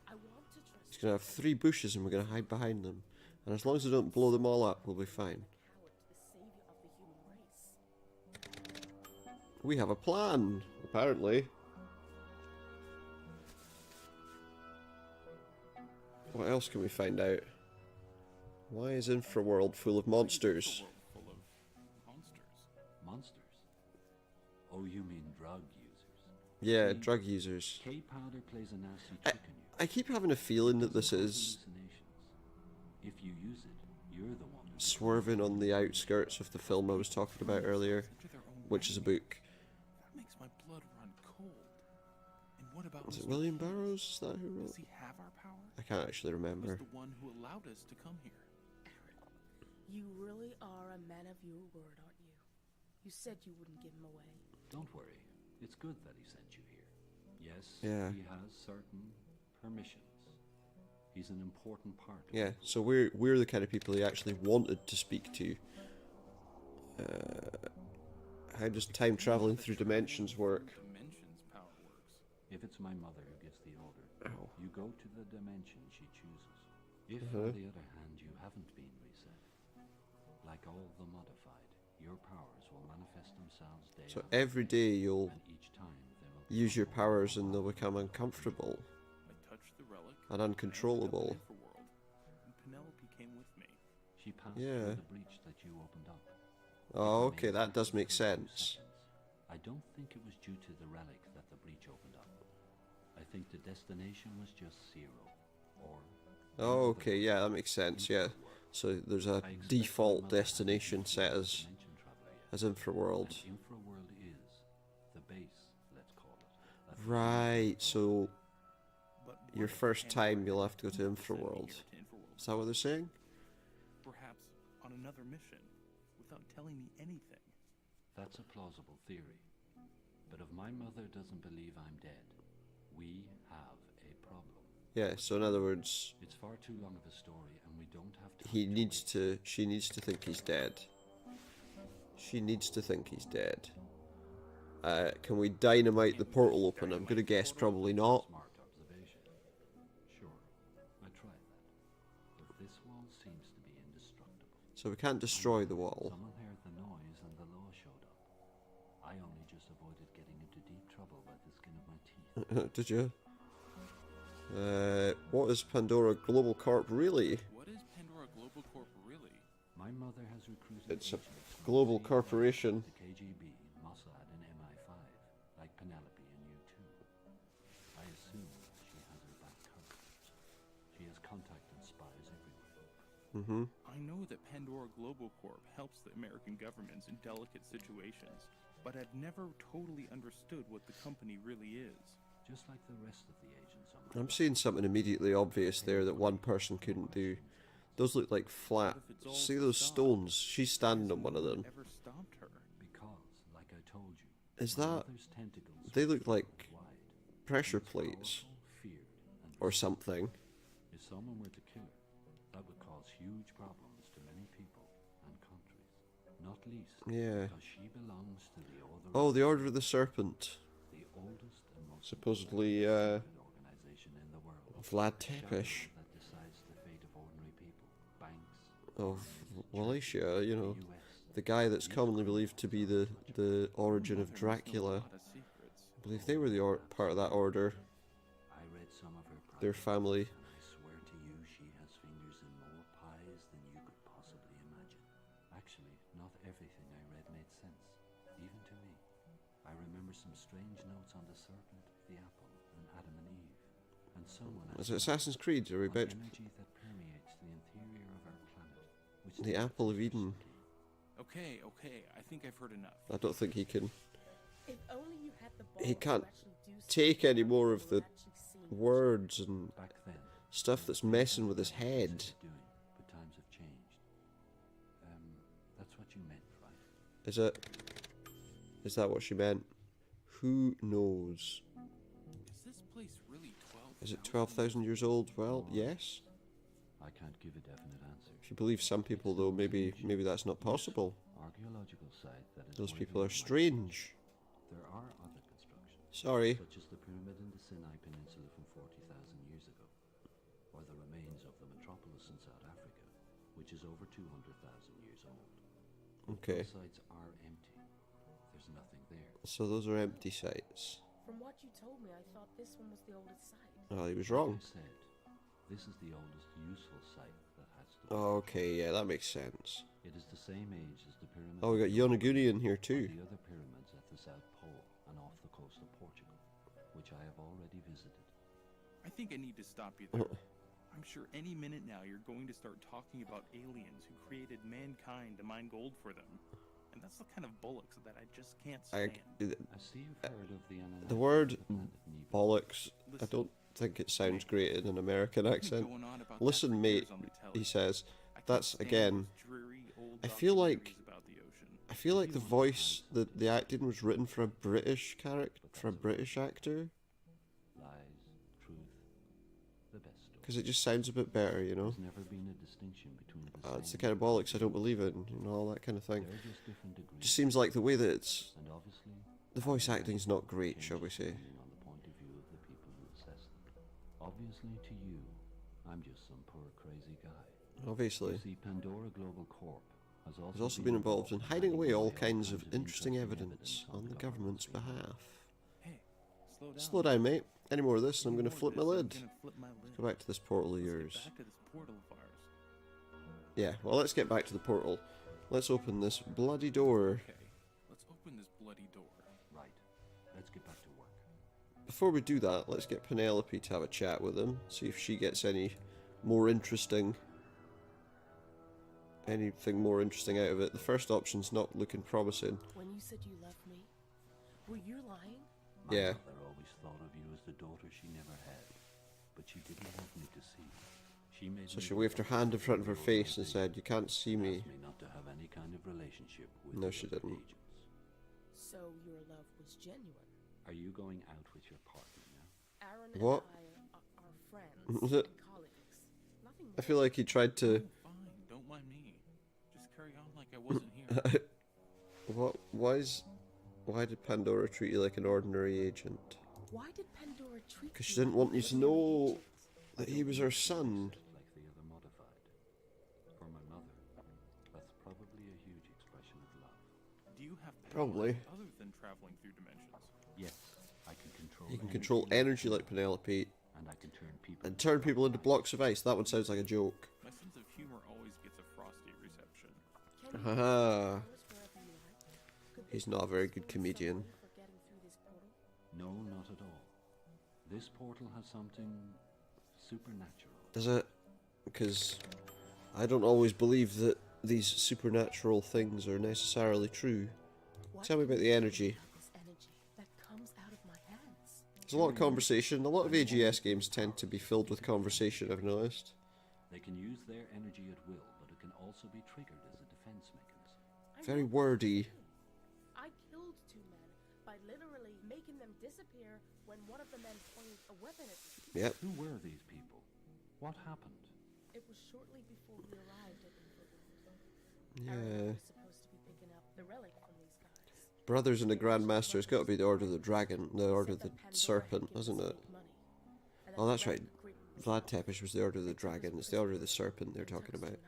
I want to trust He's going to have 3 bushes and we're going to hide behind them. And as long as we don't blow them all up, we'll be fine. Howard, the savior of the human race. We have a plan, apparently. What else can we find out? Why is infra-world full of monsters? Full of monsters. Monsters? Oh, you mean drug users? Yeah, drug users. K-powder plays a nasty trick on you. I keep having a feeling that this is Hallucinations. If you use it, you're the one who... swerving on the outskirts of the film I was talking about earlier, Enter their own which is a way. book. That makes my blood run cold. And what about Is it Mr. William Hayes? Burroughs? Is that who wrote? Does he have our power? I can't actually He was remember. the one who allowed us to come here. You really are a man of your word, aren't you? You said you wouldn't give him away. Don't worry. It's good that he sent you here. Yes, Yeah. he has certain permissions. He's an important part of Yeah, it. so we're the kind of people he actually wanted to speak to. How does time traveling through dimensions work? Dimensions power works. If it's my mother who gives the order, Ow. you go to the dimension she chooses. If, Uh-huh. on the other hand, you haven't been reset, Like all the modified, your powers will manifest themselves day So after every day you'll and each time they will use your become more powers and they'll become powerful. uncomfortable I touched the relic and and uncontrollable. ended up in Infraworld, and Penelope came with me. She passed Yeah. through the breach that you opened up. Oh, It okay, remained that does active make for 2 sense. seconds. I don't think it was due to the relic that the breach opened up. I think the destination was just 0. Or Oh, okay, yeah, that makes sense, yeah. So there's a default destination set as Infra-world. And infra-world is the base, let's call it. of the Right, so But what your if first Pandora time you'll had have to go to sent me Infra-world. here to Infraworld? Is that what they're saying? Perhaps on another mission, without telling me anything. That's a plausible theory. But if my mother doesn't believe I'm dead, we have a problem. Yeah, so in other words, It's far too long of a story, and we don't have time he to needs wait. she needs to think he's dead. She needs to think he's dead. Can we dynamite the portal open? I'm gonna guess probably not. Smart observation. Sure, I tried that. But this wall seems to be indestructible. So we can't destroy the wall. Someone heard the noise and the law showed up. I only just avoided getting into deep trouble by the skin of my teeth. Did you? What is Pandora Global Corp really? What is Pandora Global Corp really? My mother has recruited It's a agents from global CIA, corporation. the KGB, Mossad, and MI5, like Penelope and you too. I assume she has her back covered. She has contacted spies everywhere. I know that Pandora Global Corp helps the American governments in delicate situations, but I've never totally understood what the company really is. Just like the rest of the agents on the I'm seeing something immediately obvious there that one person couldn't do. Those look like flat. What if it's all See those facade? stones? She's standing on Has one of no them. ever stopped her? Because, like I told you, Is my that? mother's tentacles They were look like worldwide. pressure She was plates powerful, feared, and or respected. something. If someone were to kill her, that would cause huge problems to many people and countries. Not least Yeah. because she belongs to the Order Oh, of the Order of the Serpent. the oldest and most Supposedly, secret organization in the world. Vlad A shadow Tepish that decides the fate of ordinary people, banks, of churches, Wallachia, you know, the US. the guy that's commonly believed to be the origin of Mother must know a Dracula. lot of secrets. I believe they were the part of that order. I read some of her Their private family. notes, and I swear to you she has fingers in more pies than you could possibly imagine. Actually, not everything I read made sense, even to me. I remember some strange notes on the serpent, the apple, and Adam and Eve. And someone Is it Assassin's Creed? Are we about to... energy that permeates the interior of our planet, which The Apple of Eden. Okay, I think I've heard enough. I don't think he can If only you had the He balls to can't actually do take something any about more what of you the were actually seeing. words and back then stuff that's messing with his head. doing, but times have changed. That's what you meant, right? Is it? Is that what she meant? Who knows? Is this place really 12? Is it 12,000 years old? Well, yes. I can't give a definite answer. If you believe some people, though, maybe that's not possible. Archaeological site that is Those more people are than likely. strange. There are other constructions, Sorry. such as the pyramid in the Sinai Peninsula from 40,000 years ago, or the remains of the metropolis in South Africa, which is over 200,000 years old. Okay. Those sites are empty. There's nothing there. So those are empty sites. From what you told me, I thought this one was the oldest site. Oh, he was Like wrong. I said, this is the oldest useful site that has to be. Okay, yeah, that makes sense. It is the same age as the pyramid. Oh, we got Yonaguni in here and too. the other pyramids at the South Pole and off the coast of Portugal, which I have already visited. I think I need to stop you there. I'm sure any minute now you're going to start talking about aliens who created mankind to mine gold for them. And that's the kind of bollocks that I just can't stand. I see you've heard of the Anunnaki The word on planet Nibiru. bollocks, I Listen, don't think it sounds great in an American you've been accent. going on about that Listen, for mate, years on the telly. he says. I can't That's, stand again, those dreary old I feel like- documentaries about the ocean. I feel like the voice, the acting was written for a British character, for a British actor, Lies, truth, the best story. because it just sounds a bit better, you know. There's never been a distinction between the It's the same kind of bollocks I don't believe in, you know, all that kind of thing. They're just different degrees. Just seems like the way that it's, And obviously, the voice acting's not great, shall we say. depending on the point of view of the people who assess them. Obviously, to you, I'm just some poor crazy guy. Obviously. You see, Pandora Global Corp has also been involved in hiding away all kinds of interesting evidence on the government's behalf. Hey, Slow down, mate. Any more of this and I'm going to More flip my of this, I'm lid. gonna flip my lid. Let's go back to this portal of Let's yours. get back to this portal of ours. Yeah, well, let's get back to the portal. Let's open this bloody door. Okay, let's open this bloody door. Right. Let's get back to work. Before we do that, let's get Penelope to have a chat with him. See if she gets anything more interesting out of it. The first option's not looking promising. When you said you loved me, were you lying? My Yeah. mother always thought of you as the daughter she never had, but she didn't want me to see. She made So me she waved her hand in front of her face and said, "You can't see me." asked me not to have any kind of relationship with No, the she other didn't. agents. So your love was genuine. Are you going out with your partner now? Aaron What? and I are friends Was it? and colleagues. Nothing I feel like he tried to... Fine, don't mind me. Just carry on like I wasn't here. Why did Pandora treat you like an ordinary agent? Why did Pandora treat Because she you didn't like want you to an know ordinary agent? that he was her son. Like the other modified. For my mother, that's probably a huge expression of love. Do you have powers Probably. other than traveling through dimensions? Yes, I can control. He can control energy like Penelope and I can turn people. and turn people into blocks of ice. That one sounds like a joke. My sense of humor always gets a frosty reception. Can you Haha. powers wherever you like? Could He's they not a very use good for comedian. someone for getting through this portal? No, not at all. This portal has something supernatural. Does it? Because I don't always believe that these supernatural things are necessarily true. What Tell me about can the you energy. do about this energy that comes out of my hands? There's a lot of conversation. A lot of AGS games tend to be filled with conversation, I've noticed. They can use their energy at will, but it can also be triggered as a defense mechanism. I Very know wordy. I killed two men by literally making them disappear when one of the men pointed a weapon at me. Yep. Who were these people? What happened? It was shortly before we arrived at infra-world. Yeah. Aaron was supposed to be picking up the relic from these guys. Brothers and a Grandmaster. It's got to be the Order of the Dragon, the Order of the Serpent, isn't it? Oh, that's right. Vlad Tepes was the Order of the Dragon. It's the Order of the Serpent they're talking about.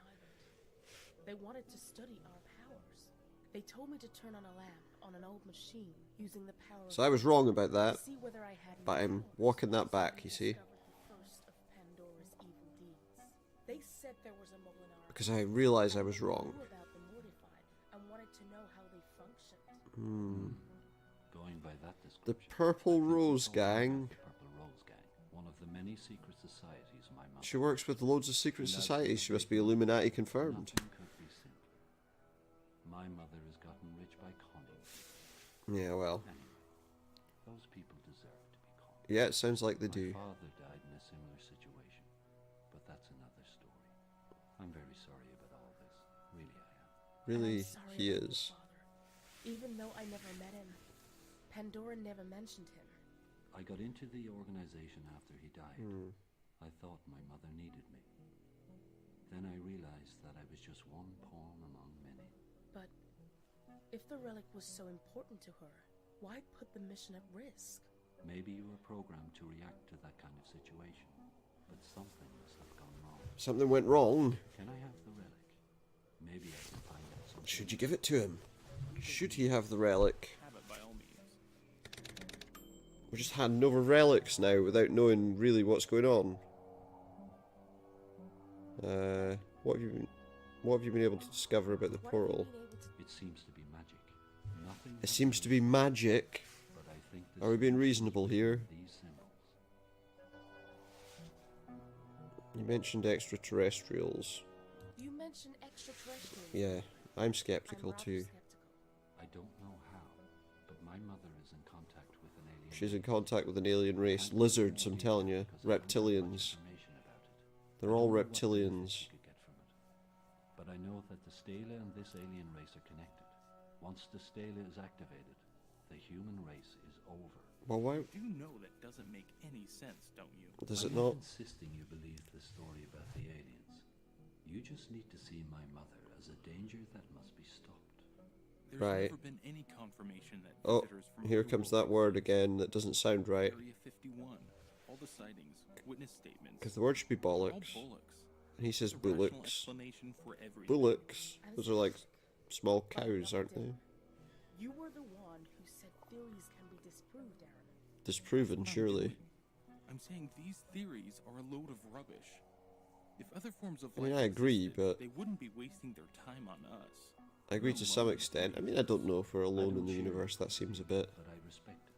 They wanted to study our powers. They told me to turn on a lamp on an old machine using the power So I was wrong about that, to see whether I had but I'm powers. walking that back, you see. Discovered the first of Pandora's evil deeds. They said there was a Molinar. Because I realised I was wrong. Knew about the mortified and wanted to know how they functioned. Going by that The description. Purple I think Rose it's all part of Gang. The Purple Rose Gang, one of the many secret societies my mother. She works with loads of secret societies. She must be Illuminati confirmed. Nothing could be simpler. My mother has gotten rich by conning. Yeah, well. Anyway, those people deserve to be conned. Yeah, it sounds like they do. My father died in a similar situation, but that's another story. I'm very sorry about all this. Really, I am. Really, And I'm sorry he about is. your father. Even though I never met him, Pandora never mentioned him. I got into the organization after he died. I thought my mother needed me. Then I realized that I was just one pawn among many. But if the relic was so important to her, why put the mission at risk? Maybe you were programmed to react to that kind of situation, but something must have gone wrong. Something went wrong. Can I have the relic? Maybe I can find out something. Should you give it to him? Should he have the relic? Have it by all means. We're just handing over relics now without knowing really what's going on. What have you been able to discover about the What have you portal? been able to It seems to be magic. Nothing. It seems to be magic. But I think this Are we being is reasonable here? These symbols. You mentioned extraterrestrials. You mentioned extraterrestrials. Yeah, I'm I'm skeptical rather too. skeptical. I don't know how, but my mother is in contact with an alien. She's in contact with an alien race. Lizards, I'm telling you. Reptilians. They're all reptilians. But I know that the Stela and this alien race are connected. Once the Stela is activated, the human race is over. Well, why You know that doesn't make any sense, don't you? does I'm it not? insisting you believe the story about the aliens. You just need to see my mother as a danger that must be stopped. There's Right. never been any confirmation that Oh, visitors from here other comes worlds that word exist. again that doesn't sound right. Area 51. All the sightings, witness statements. Because the word should be all bollocks. bullocks. He says There's a rational bullocks. explanation for everything. Bullocks? Those are like small cows, aren't they? You were the one who said theories can be disproved, Aaron. Disproven, That's what I'm surely. doing. I'm saying these theories are a load of rubbish. If other forms of I mean, life I agree, existed, but they wouldn't be wasting their time on us. I agree to some extent. I mean, I don't know if we're alone in the universe. That seems a bit. But I respect it.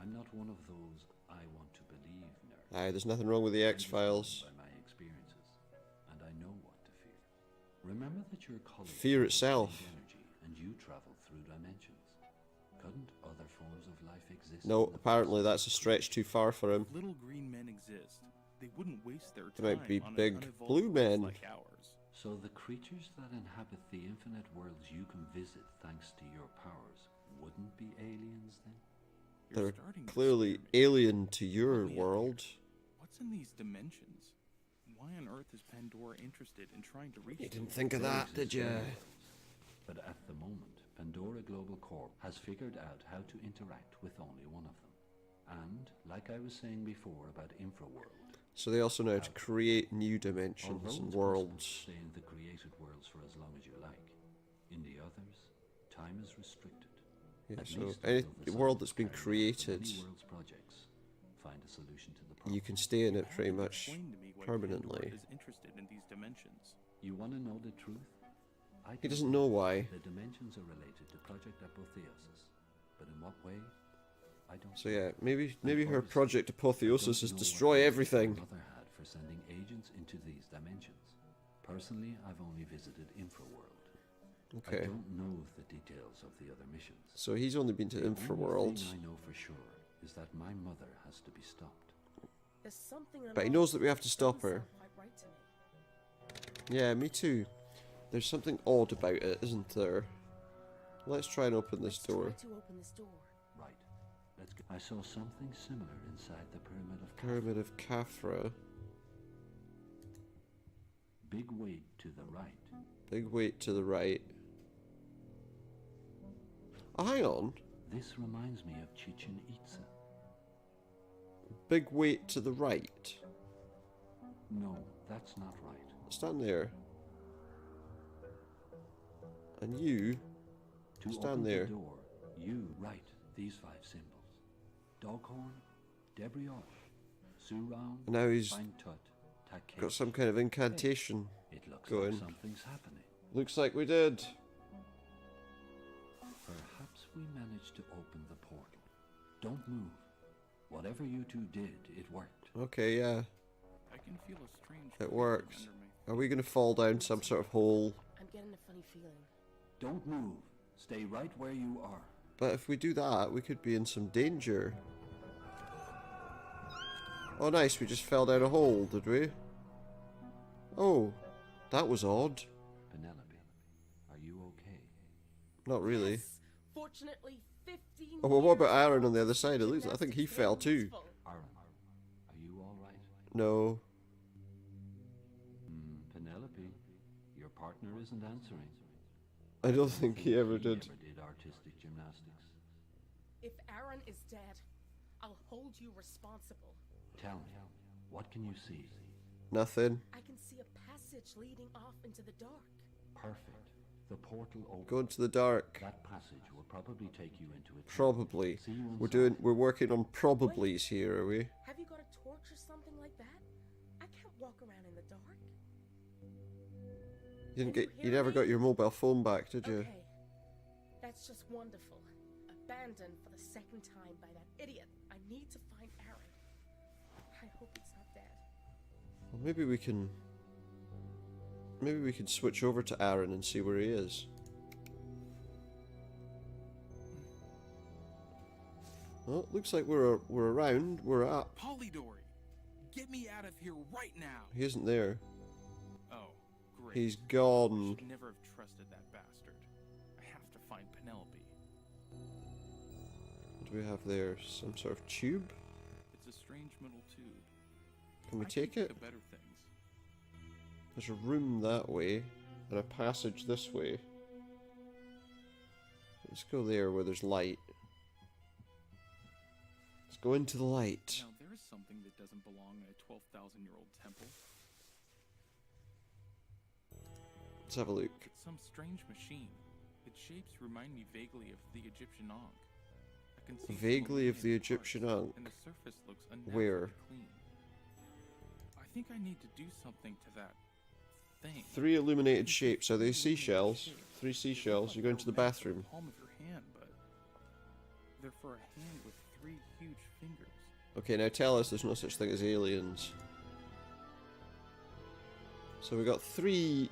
I'm not one of those I want to believe nerds. Aye, there's nothing wrong with the I'm X-Files. defined by my experiences, and I know what to fear. Remember that your colleague Fear itself. energy, and you travel through dimensions. Couldn't other forms of life exist? No, in the apparently that's a stretch too far for him. If little green men exist, they wouldn't waste their They time might be on big an unevolved blue race men. like ours. So the creatures that inhabit the infinite worlds you can visit thanks to your powers wouldn't be aliens then? You're They're starting to clearly scare me. alien to your Let me in. world. What's in these dimensions? Why on earth is Pandora interested in trying to reach You them? didn't think of that, did you? But at the moment, Pandora Global Corp has figured out how to interact with only one of them. And, like I was saying before about infra-world, So they also know how to create new dimensions although and it's worlds. possible to stay in the created worlds for as long as you like, in the others, time is restricted. Yeah, At so least any until the world scientists that's been carrying out the created, many worlds projects find a solution to the problem. you can stay in You it pretty haven't much explained to me why permanently. Pandora is interested in these dimensions. You want to know the truth? I He can doesn't say know why. The dimensions are related to Project Apotheosis, but in what way? I don't So know. yeah, maybe And her honestly, Project I Apotheosis don't is know what destroy reason everything. my mother had for sending agents into these dimensions. Personally, I've only visited infra-world. I Okay, don't know the details of the other missions. so he's only been to The only infra-world. thing I know for sure is that my mother has to be stopped. There's something But he about knows you that we have to stop doesn't her. sound quite right to me. Yeah, me too. There's something odd about it, isn't there? Let's try and open this Let's door. try to open this door. Right. Let's go. I saw something similar inside the Pyramid of Kafka. Pyramid of Khafra. Big weight to the right. Big weight to the right. Oh, hang on. This reminds me of Chichen Itza. Big weight to the right. No, that's not right. Stand there. And you To stand open there. the door, you write these 5 symbols. Doghorn, Debrioche, Suran, And now he's Fine Tut, Takeshi. got some kind of incantation. It looks going. like something's happening. Looks like we did. Perhaps we managed to open the portal. Don't move. Whatever you two did, it worked. Okay, yeah. I can feel a strange It quivering works. under me. Are we gonna fall down some sort of hole? I'm getting a funny feeling. Don't move. Stay right where you are. But if we do that, we could be in some danger. Oh nice, we just fell down a hole, did we? Oh, that was odd. Penelope, are you okay? Not really. Yes, fortunately, 15 Oh, well, what about years Aaron of on the other side? It looks, I think he gymnastics fell made too. useful. Aaron, are you alright? No. Penelope, your partner isn't answering. I don't think he ever He did. ever did artistic gymnastics. If Aaron is dead, I'll hold you responsible. Tell me, what can you see? Nothing. I can see a passage leading off into the dark. Perfect. The portal opens. Go into the dark. That passage will probably take you into it. Probably. See you inside. We're working on probablys here, are we? Have you got a torch or something like that? I can't walk around in the dark. You never got your mobile phone back, did you? Okay. That's just wonderful. Abandoned for the second time by that idiot. I need to find Aaron. I hope he's not dead. Well, maybe we can switch over to Aaron and see where he is. Well, looks like we're around. We're up. Polidori, get me out of here right now. He isn't there. Oh, great. He's I gone. should never have trusted that bastard. I have to find Penelope. What do we have there? Some sort of tube? It's a strange metal tube. Can we I take can it? think of better things. There's a room that way and a passage this way. Let's go there where there's light. Let's go into the light. Now there is something that doesn't belong in a 12,000-year-old temple. Let's have a look. It's some strange machine. Its shapes remind me vaguely of the Egyptian Ankh. I can see Vaguely of the illuminated Egyptian parts, Ankh. and the surface looks Where? unnaturally clean. I think I need to do something to that thing. 3 illuminated shapes. Are they seashells? 3 seashells. You're going to the bathroom. Palm of your hand, but they're for a hand with 3 huge fingers. Okay, now tell us there's no such thing as aliens. So we got 3...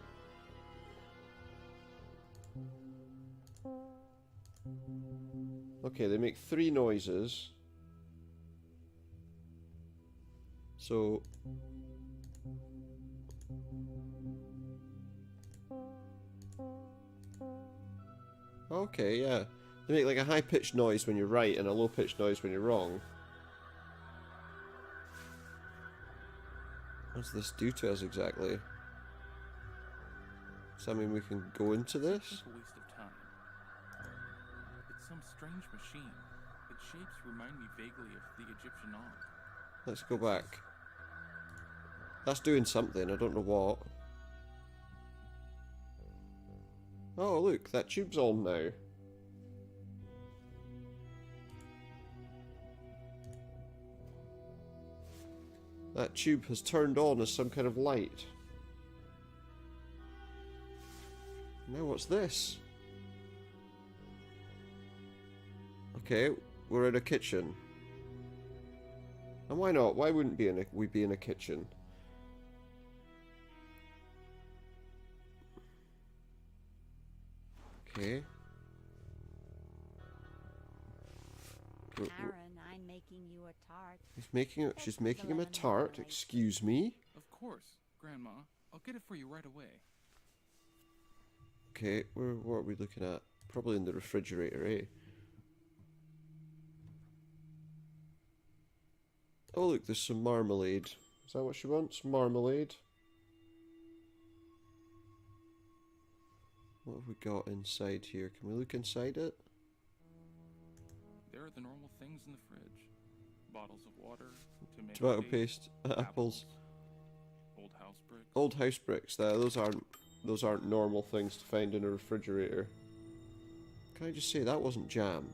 Okay, they make 3 noises. So... Okay, yeah. They make like a high-pitched noise when you're right and a low-pitched noise when you're wrong. What does this do to us exactly? Does that mean we can go into this? It's a waste of time. It's some strange machine. Its shapes remind me vaguely of the Egyptian Ankh. Let's go back. That's doing something, I don't know what. Oh look, that tube's on now. That tube has turned on as some kind of light. Now what's this? Okay, we're in a kitchen. And why not? Why wouldn't we be in a kitchen? Okay. Aaron, I'm making you a tart. She's making him a tart. Excuse me? Of course, Grandma. I'll get it for you right away. Okay, what are we looking at? Probably in the refrigerator, eh? Oh look, there's some marmalade. Is that what she wants? Marmalade? What have we got inside here? Can we look inside it? There are the normal things in the fridge. Bottles of water, Tomato paste, apples. Old house bricks. Old house bricks. Those aren't normal things to find in a refrigerator. Can I just say that wasn't jam?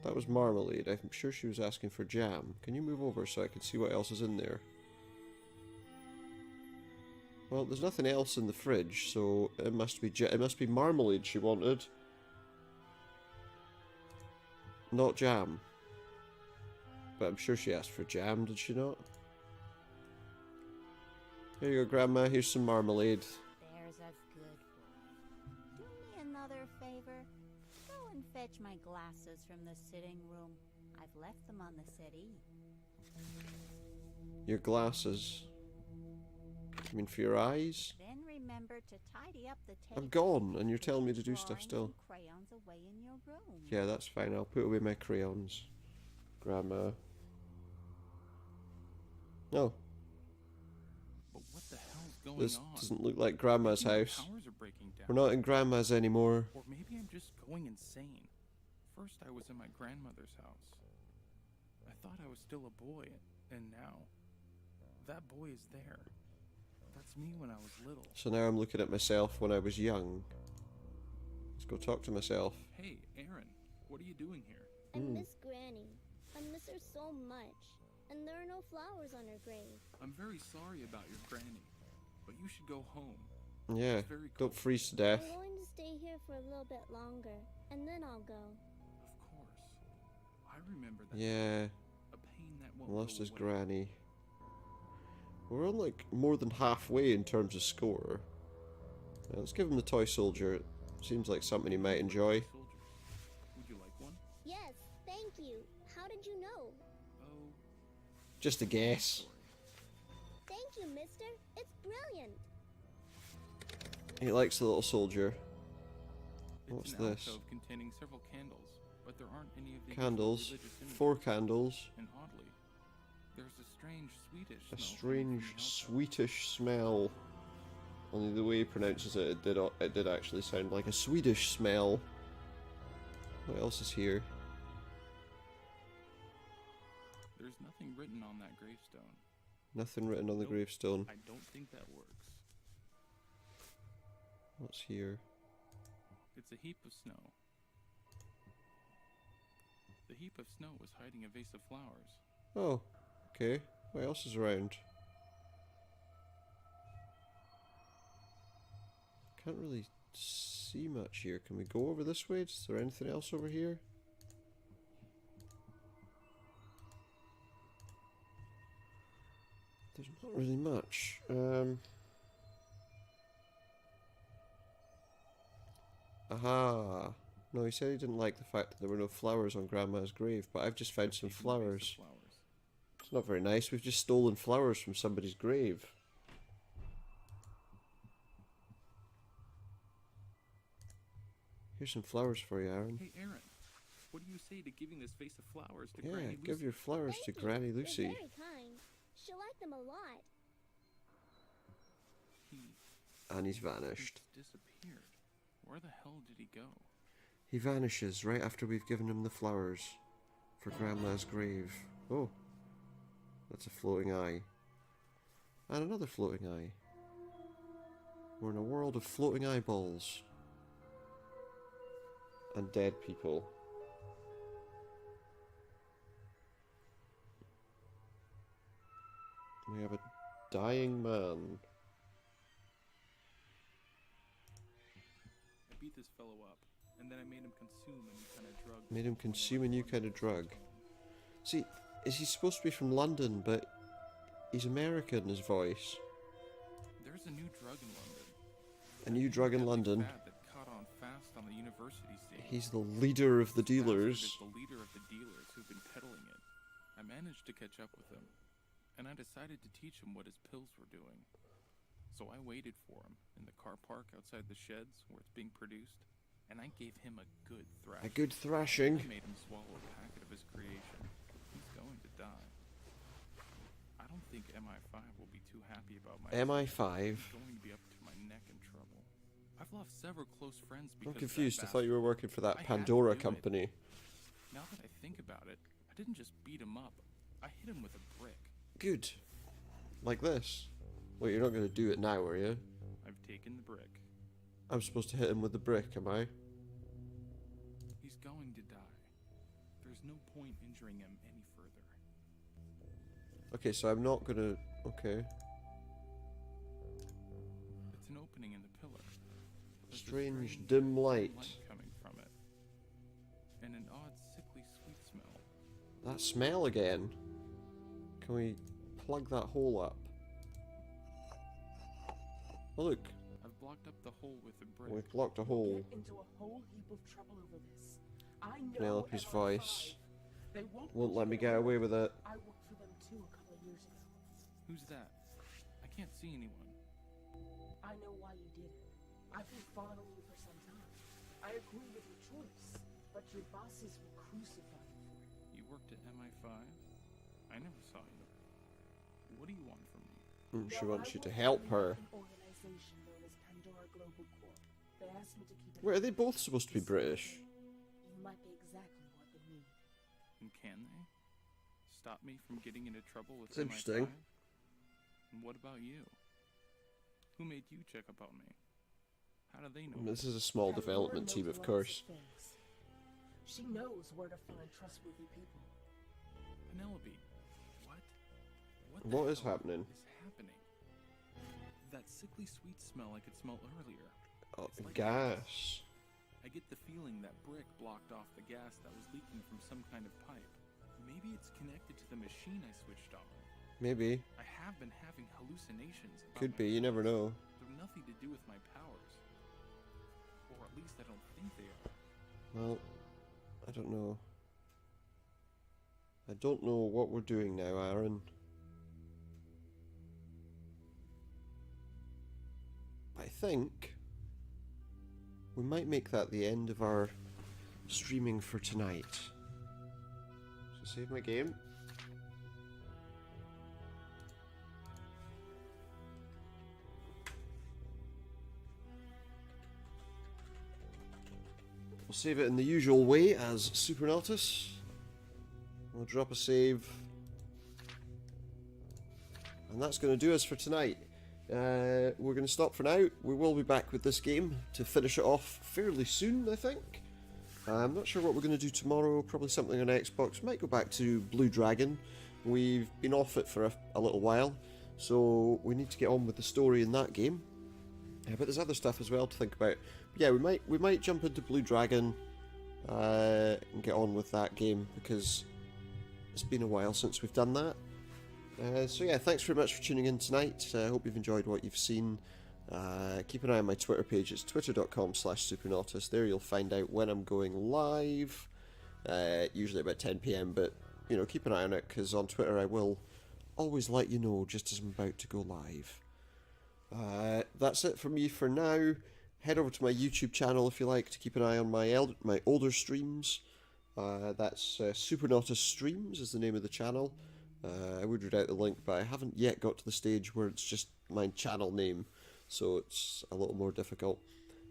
That was marmalade. I'm sure she was asking for jam. Can you move over so I can see what else is in there? Well, there's nothing else in the fridge, so it must be marmalade she wanted. Not jam. But I'm sure she asked for jam, did she not? Here you go, Grandma. Here's some marmalade. There's a good boy. Do me another favor. Go and fetch my glasses from the sitting room. I've left them on the settee. Your glasses. I mean, for your eyes? Then remember to tidy up the table. I'm gone, and you're telling me to do stuff still. Crayons away in your room. Yeah, that's fine. I'll put away my crayons, Grandma. No. But what the hell's going This on? doesn't look like Grandma's Maybe my house. powers are breaking down. We're not in Grandma's anymore. Or maybe I'm just going insane. First I was in my grandmother's house. I thought I was still a boy, and now that boy is there. That's me when I was little. So now I'm looking at myself when I was young. Let's go talk to myself. Hey, Aaron, what are you doing here? I miss Granny. I miss her so much. And there are no flowers on her grave. I'm very sorry about your granny, but you should go home. Yeah, It's very don't cold. freeze to death. I'm going to stay here for a little bit longer, and then I'll go. Of course. I remember that. Yeah, A pain that won't lost go his away. granny. We're on like more than halfway in terms of score. Let's give him the toy soldier. It seems like something he might enjoy. Soldier. Would you like one? Yes, thank you. How did you know? Oh, Just a guess. Thank you, mister. It's brilliant. He likes the little soldier. it's What's an this? alcove containing several candles, but there aren't any of the Candles. usual religious images. 4 candles. And oddly, there's a strange Swedish A smell strange coming from the alcove. Swedish smell. Only the way he pronounces it, it did actually sound like a Swedish smell. What else is here? There's nothing written on that gravestone. Nothing written on the Nope. gravestone. I don't think that works. What's here? It's a heap of snow. The heap of snow was hiding a vase of flowers. Oh, okay. What else is around? Can't really see much here. Can we go over this way? Is there anything else over here? There's not really much. Aha! No, he said he didn't like the fact that there were no flowers on Grandma's grave, but I've just found some flowers. It's not very nice. We've just stolen flowers from somebody's grave. Here's some flowers for you, Aaron. Hey, Aaron. What do you say to giving this vase of flowers to Yeah, Granny Lucy? give your flowers to Thank you. Granny Lucy. They're very kind. She'll like them a lot. And he's vanished. He's disappeared. Where the hell did he go? He vanishes right after we've given him the flowers for Grandma's grave. Oh, that's a floating eye. And another floating eye. We're in a world of floating eyeballs. And dead people. We have a dying man. I beat this fellow up, and then I made him consume a new kind of drug. Made him consume a new kind of drug. See, is he supposed to be from London, but he's American, his voice. There's a new drug in London. A new drug in London. That caught on fast on the university scene. He's the leader of the dealers. Is the leader of the dealers who've been peddling it. I managed to catch up with him, and I decided to teach him what his pills were doing. So I waited for him in the car park outside the sheds where it's being produced, and I gave him a good thrashing. A good thrashing. I made him swallow a packet of his creation. He's going to die. I don't think MI5 will be too happy about my MI5? I'm going to be up to my neck in trouble. I've lost several close friends because I'm confused. I of that thought you were working for that I had to Pandora do it. company. Now that I think about it, I didn't just beat him up. I hit him with a brick. Good. Like this. Wait, you're not going to do it now, are you? I've taken the brick. I'm supposed to hit him with the brick, am I? He's going to die. There's no point injuring him any further. Okay, so I'm not going to... Okay. It's an opening in the pillar. There's a Strange dim light. coming from it. And an odd sickly sweet smell. That smell again. Can we plug that hole up? Oh, look. I've blocked up the hole with a brick. We've blocked a hole. Get into a whole heap of trouble over this. I know Penelope's MI5. voice. They Won't let me get away with it. I worked for them too a couple of years ago. Who's that? I can't see anyone. I know why you did it. I've been following you for some time. I agree with your choice, but your bosses will crucify you for it. You worked at MI5? I never saw you. What do you want from me? She wants you to help her. An organization known as Pandora Global Corp. They asked me to keep it. Wait, are they both supposed to be British? You might be exactly what they need. And can they? Stop me from getting into trouble with That's interesting. MI5? And what about you? Who made you check up on me? How do they know? This is a small Pandora development knows team, of lots course. things. She knows where to find trustworthy people. Penelope, what What the is hell happening? is happening? That sickly sweet smell I could smell earlier. Oh, It's like gas. I get the feeling that brick blocked off the gas that was leaking from some kind of pipe. Maybe it's connected to the machine I switched on. Maybe. I have been having hallucinations. About Could my be, you never know. They're nothing to do with my powers. Or at least I don't think they are. Well, I don't know. I don't know what we're doing now, Aaron. I think we might make that the end of our streaming for tonight. So save my game. We'll save it in the usual way as Supernautus. We'll drop a save. And that's going to do us for tonight. we're going to stop for now. We will be back with this game to finish it off fairly soon, I think. I'm not sure what we're going to do tomorrow. Probably something on Xbox. Might go back to Blue Dragon. We've been off it for a little while, so we need to get on with the story in that game. But there's other stuff as well to think about. But yeah, we might jump into Blue Dragon and get on with that game, because it's been a while since we've done that. So yeah, thanks very much for tuning in tonight. I hope you've enjoyed what you've seen. Keep an eye on my Twitter page. It's twitter.com/supernautus. There you'll find out when I'm going live, usually about 10 PM, but you know, keep an eye on it, because on Twitter I will always let you know just as I'm about to go live. That's it for me for now. Head over to my YouTube channel if you like to keep an eye on my older streams. That's Supernautus Streams is the name of the channel. I would read out the link, but I haven't yet got to the stage where it's just my channel name, so it's a little more difficult.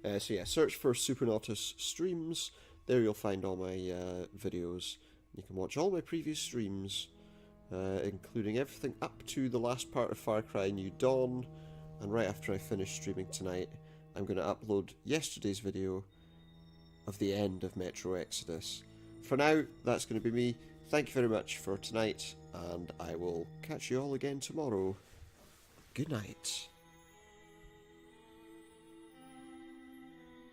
So yeah, search for Supernautus Streams. There you'll find all my videos. You can watch all my previous streams, including everything up to the last part of Far Cry New Dawn. And right after I finish streaming tonight, I'm going to upload yesterday's video of the end of Metro Exodus. For now, that's going to be me. Thank you very much for tonight, and I will catch you all again tomorrow. Good night.